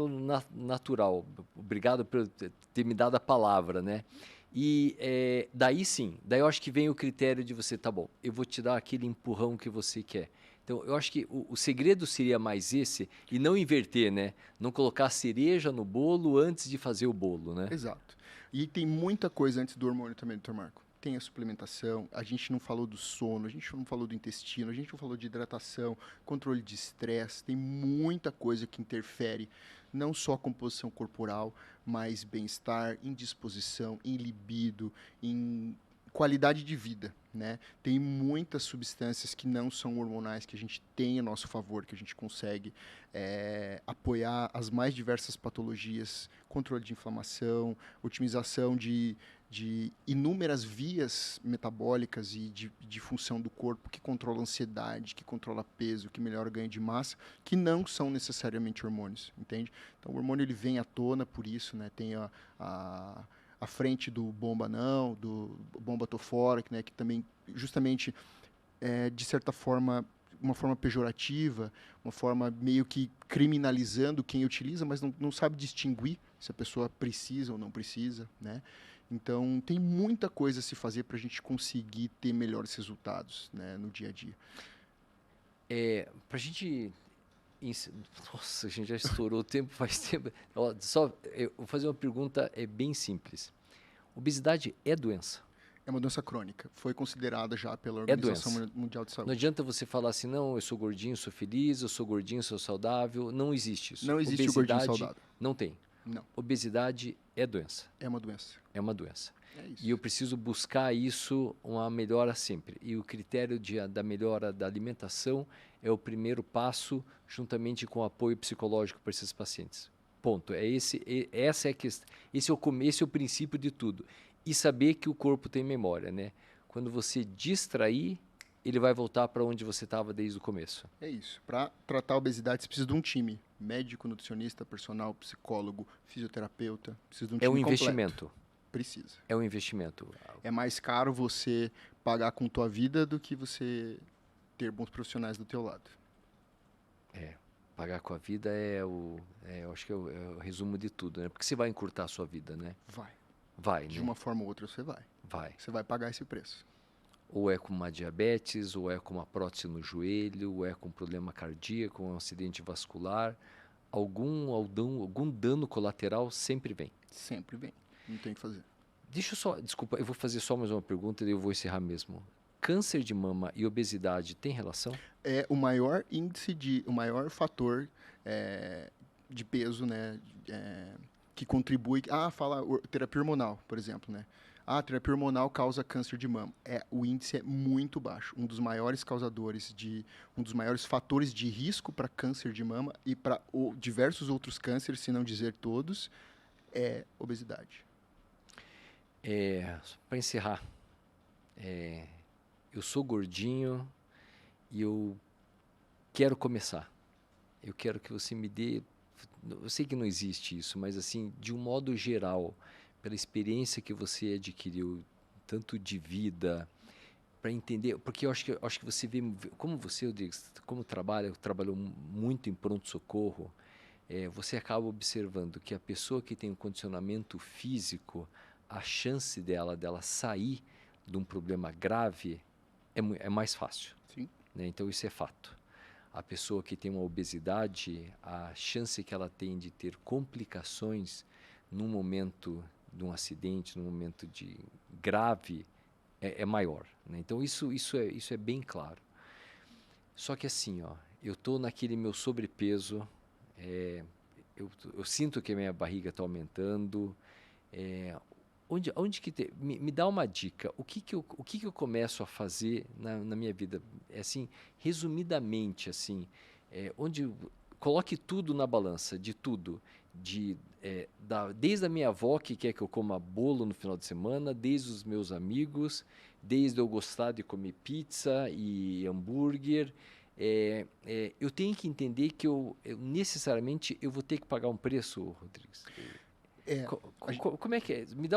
natural. Obrigado por ter me dado a palavra, né? E daí sim, daí eu acho que vem o critério de você, tá bom, eu vou te dar aquele empurrão que você quer. Então, eu acho que o segredo seria mais esse e não inverter, né? Não colocar a cereja no bolo antes de fazer o bolo, né? Exato. E tem muita coisa antes do hormônio também, Dr. Marco. tem a suplementação, a gente não falou do sono, a gente não falou do intestino, a gente não falou de hidratação, controle de estresse, tem muita coisa que interfere, não só a composição corporal, mas bem-estar, indisposição, em libido, em qualidade de vida, né? Tem muitas substâncias que não são hormonais que a gente tem a nosso favor, que a gente consegue apoiar as mais diversas patologias, controle de inflamação, otimização de inúmeras vias metabólicas e de função do corpo que controla a ansiedade, que controla peso, que melhora o ganho de massa, que não são necessariamente hormônios, entende? Então o hormônio ele vem à tona por isso, né? Tem a frente do bomba não, do bomba tofórico, né? Que também justamente de certa forma uma forma pejorativa, uma forma meio que criminalizando quem utiliza, mas não sabe distinguir se a pessoa precisa ou não precisa, né? Então, tem muita coisa a se fazer para a gente conseguir ter melhores resultados, né, no dia a dia. Para a gente... Nossa, a gente já estourou o tempo faz tempo. Eu vou fazer uma pergunta bem simples. Obesidade é doença? É uma doença crônica. Foi considerada já pela Organização Mundial de Saúde. Não adianta você falar assim, não, eu sou gordinho, sou feliz, eu sou gordinho, sou saudável. Não existe isso. Não existe o gordinho saudável. Não tem. Não. Obesidade é doença. É uma doença. É uma doença. É isso. E eu preciso buscar isso, uma melhora sempre. E o critério da melhora da alimentação é o primeiro passo, juntamente com o apoio psicológico para esses pacientes. Ponto. Essa é a questão. Esse é o princípio de tudo. E saber que o corpo tem memória, né? Quando você distrair, ele vai voltar para onde você estava desde o começo. É isso. Para tratar a obesidade, você precisa de um time. Médico, nutricionista, personal, psicólogo, fisioterapeuta. Precisa de um time completo. É um investimento. Precisa. É um investimento. É mais caro você pagar com tua vida do que você ter bons profissionais do teu lado. Pagar com a vida eu acho que é o resumo de tudo, né? Porque você vai encurtar a sua vida, né? Vai, né? De uma forma ou outra você vai. Você vai pagar esse preço. Ou é com uma diabetes, ou é com uma prótese no joelho, ou é com problema cardíaco, um acidente vascular. Algum dano colateral sempre vem. Sempre vem. Não tem o que fazer. Desculpa, eu vou fazer só mais uma pergunta e eu vou encerrar mesmo. Câncer de mama e obesidade tem relação? É o maior o maior fator de peso, né? Que contribui. Fala terapia hormonal, por exemplo, né? A terapia hormonal causa câncer de mama. O índice é muito baixo. Um dos maiores fatores de risco para câncer de mama e para diversos outros cânceres, se não dizer todos, é obesidade. Para encerrar, eu sou gordinho e eu quero começar. Eu quero que você me dê... Eu sei que não existe isso, mas assim, de um modo geral, pela experiência que você adquiriu, tanto de vida, para entender, porque eu acho que você vê, como você, Rodrigues, trabalhou muito em pronto-socorro, você acaba observando que a pessoa que tem um condicionamento físico, a chance dela sair de um problema grave é mais fácil. Sim. Né? Então isso é fato. A pessoa que tem uma obesidade, a chance que ela tem de ter complicações num momento de um acidente, num momento de grave, é maior. Né? Então isso é bem claro. Só que assim, eu estou naquele meu sobrepeso, eu sinto que a minha barriga está aumentando. Me dá uma dica. O que eu começo a fazer na minha vida? Assim, resumidamente, assim, coloque tudo na balança, de tudo. Desde a minha avó que quer que eu coma bolo no final de semana, desde os meus amigos, desde eu gostar de comer pizza e hambúrguer. Eu tenho que entender que necessariamente eu vou ter que pagar um preço, Rodrigues. Como é que é? Me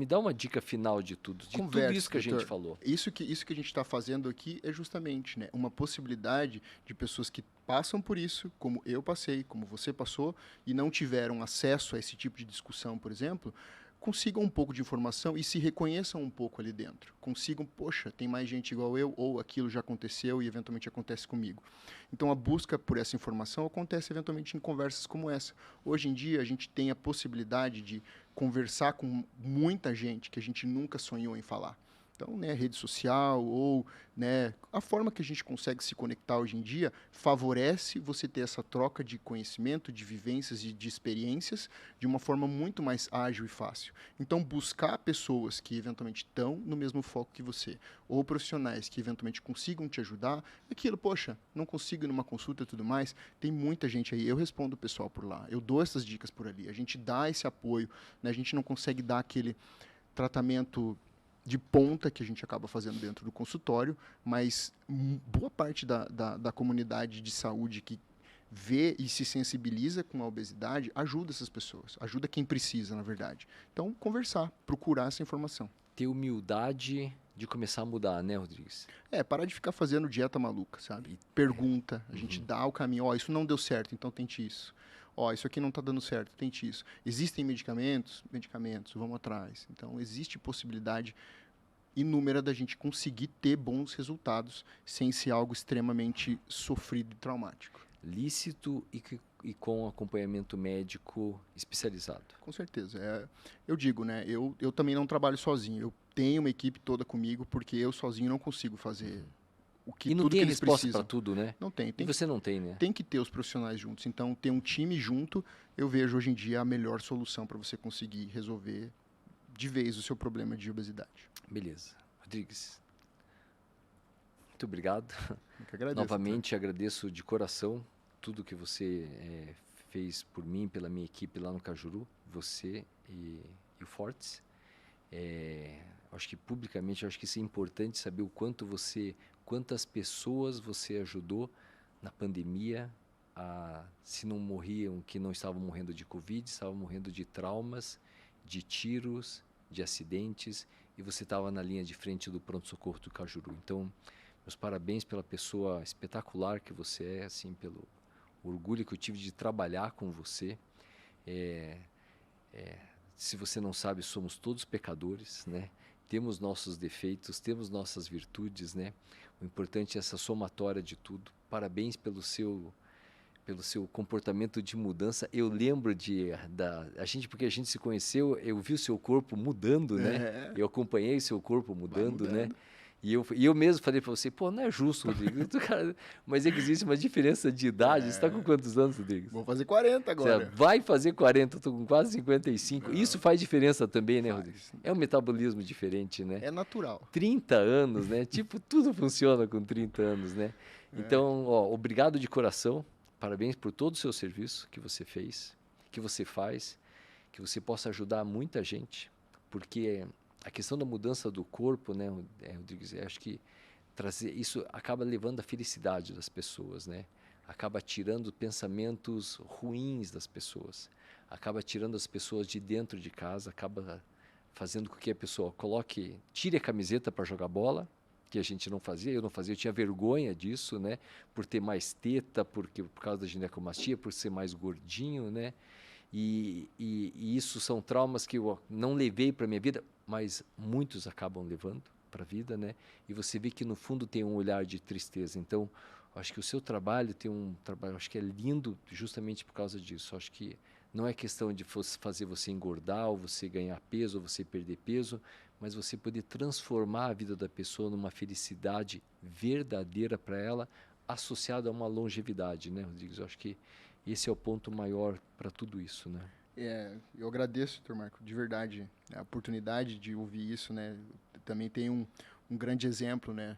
dá uma dica final de tudo, tudo isso que a gente falou. Isso que a gente está fazendo aqui é justamente, né, uma possibilidade de pessoas que passam por isso, como eu passei, como você passou, e não tiveram acesso a esse tipo de discussão, por exemplo, consigam um pouco de informação e se reconheçam um pouco ali dentro. Consigam, poxa, tem mais gente igual eu, ou aquilo já aconteceu e eventualmente acontece comigo. Então a busca por essa informação acontece eventualmente em conversas como essa. Hoje em dia a gente tem a possibilidade de conversar com muita gente que a gente nunca sonhou em falar. Então, né, rede social ou, né, a forma que a gente consegue se conectar hoje em dia favorece você ter essa troca de conhecimento, de vivências e de experiências de uma forma muito mais ágil e fácil. Então, buscar pessoas que eventualmente estão no mesmo foco que você, ou profissionais que eventualmente consigam te ajudar, aquilo, poxa, não consigo ir numa consulta e tudo mais, tem muita gente aí, eu respondo o pessoal por lá, eu dou essas dicas por ali, a gente dá esse apoio, né, a gente não consegue dar aquele tratamento de ponta que a gente acaba fazendo dentro do consultório, mas boa parte da comunidade de saúde que vê e se sensibiliza com a obesidade ajuda essas pessoas, ajuda quem precisa, na verdade. Então, conversar, procurar essa informação. Ter humildade de começar a mudar, né, Rodrigues? Parar de ficar fazendo dieta maluca, sabe? Pergunta, a gente dá o caminho, ó, isso não deu certo, então tente isso. Ó, isso aqui não está dando certo, tente isso. Existem medicamentos? Medicamentos, vamos atrás. Então, existe possibilidade inúmera da gente conseguir ter bons resultados sem ser algo extremamente sofrido e traumático. Lícito e com acompanhamento médico especializado. Com certeza. Eu digo, né? Eu também não trabalho sozinho. Eu tenho uma equipe toda comigo porque eu sozinho não consigo fazer E não tudo tem que eles resposta precisam. para tudo, né? Não tem. E você não tem, né? Tem que ter os profissionais juntos. Então, ter um time junto, eu vejo hoje em dia a melhor solução para você conseguir resolver de vez o seu problema de obesidade. Beleza. Rodrigues, muito obrigado. Eu que agradeço. Novamente agradeço de coração tudo que você fez por mim, pela minha equipe lá no Cajuru, você e o Fortes. Acho que publicamente, acho que isso é importante saber o quanto quantas pessoas você ajudou na pandemia, se não morriam, que não estavam morrendo de Covid, estavam morrendo de traumas, de tiros, de acidentes, e você estava na linha de frente do pronto-socorro do Cajuru. Então, meus parabéns pela pessoa espetacular que você é, assim, pelo orgulho que eu tive de trabalhar com você. Se você não sabe, somos todos pecadores, né? Temos nossos defeitos, temos nossas virtudes, né? O importante é essa somatória de tudo. Parabéns pelo seu comportamento de mudança. Eu lembro porque a gente se conheceu, eu vi o seu corpo mudando, né? Eu acompanhei o seu corpo mudando, né? E eu mesmo falei para você, pô, não é justo, Rodrigo. Mas é que existe uma diferença de idade. Você está com quantos anos, Rodrigo? Vou fazer 40 agora. Você vai fazer 40, eu estou com quase 55. Isso faz diferença também, né, Rodrigo? É um metabolismo diferente, né? É natural. 30 anos, né? Tipo, tudo funciona com 30 anos, né? Então, ó, obrigado de coração. Parabéns por todo o seu serviço que você fez, que você faz, que você possa ajudar muita gente, porque a questão da mudança do corpo, né, Rodrigues, acho que isso acaba levando a felicidade das pessoas, né? Acaba tirando pensamentos ruins das pessoas, acaba tirando as pessoas de dentro de casa, acaba fazendo com que a pessoa tire a camiseta para jogar bola, que a gente não fazia, eu não fazia, eu tinha vergonha disso, né? Por ter mais teta, por causa da ginecomastia, por ser mais gordinho, né? E isso são traumas que eu não levei para a minha vida, mas muitos acabam levando para a vida, né? E você vê que no fundo tem um olhar de tristeza. Então, acho que o seu trabalho acho que é lindo justamente por causa disso. Acho que não é questão de fazer você engordar, ou você ganhar peso, ou você perder peso, mas você poder transformar a vida da pessoa numa felicidade verdadeira para ela, associada a uma longevidade, né, Rodrigues? Eu acho que esse é o ponto maior para tudo isso, né? Eu agradeço, Dr. Marco, de verdade, a oportunidade de ouvir isso, né? Também tem um grande exemplo, né?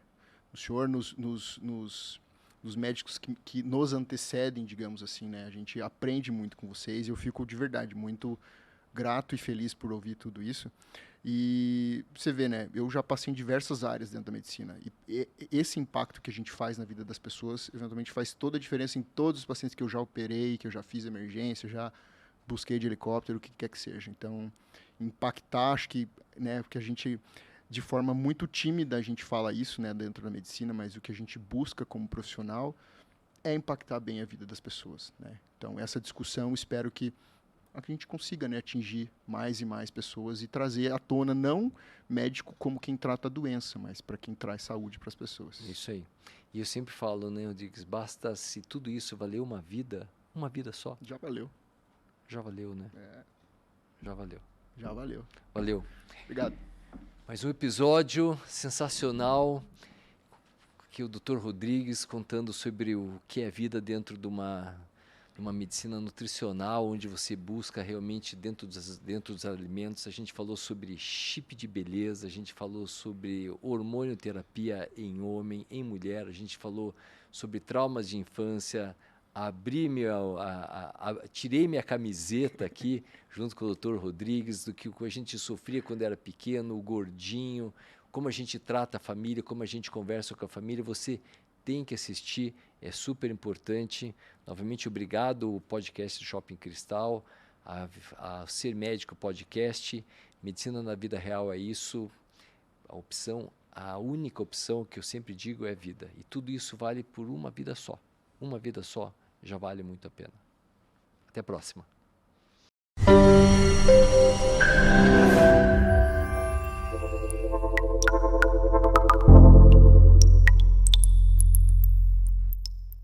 O senhor nos médicos que nos antecedem, digamos assim, né? A gente aprende muito com vocês e eu fico de verdade muito grato e feliz por ouvir tudo isso. E você vê, né? Eu já passei em diversas áreas dentro da medicina e esse impacto que a gente faz na vida das pessoas, eventualmente faz toda a diferença em todos os pacientes que eu já operei, que eu já fiz emergência, já busquei de helicóptero, o que quer que seja. Então, impactar, acho que, né? Porque a gente, de forma muito tímida, a gente fala isso, né? Dentro da medicina, mas o que a gente busca como profissional é impactar bem a vida das pessoas, né? Então, essa discussão, espero que a gente consiga, né, atingir mais e mais pessoas e trazer à tona não médico como quem trata a doença, mas para quem traz saúde para as pessoas. Isso aí. E eu sempre falo, né, Rodrigues, basta se tudo isso valer uma vida só. Já valeu. Já valeu, né? Já valeu. Já valeu. Valeu. Obrigado. Mais um episódio sensacional, que o Dr. Rodrigues contando sobre o que é vida dentro de uma medicina nutricional, onde você busca realmente dentro dos alimentos. A gente falou sobre chip de beleza, a gente falou sobre hormonioterapia em homem, em mulher, a gente falou sobre traumas de infância. Tirei minha camiseta aqui, junto com o Dr. Rodrigues, do que a gente sofria quando era pequeno, o gordinho, como a gente trata a família, como a gente conversa com a família. Você tem que assistir, é super importante. Novamente, obrigado ao podcast do Shopping Cristal, a Ser Médico Podcast. Medicina na Vida Real é isso. A única opção que eu sempre digo é vida. E tudo isso vale por uma vida só. Uma vida só já vale muito a pena. Até a próxima.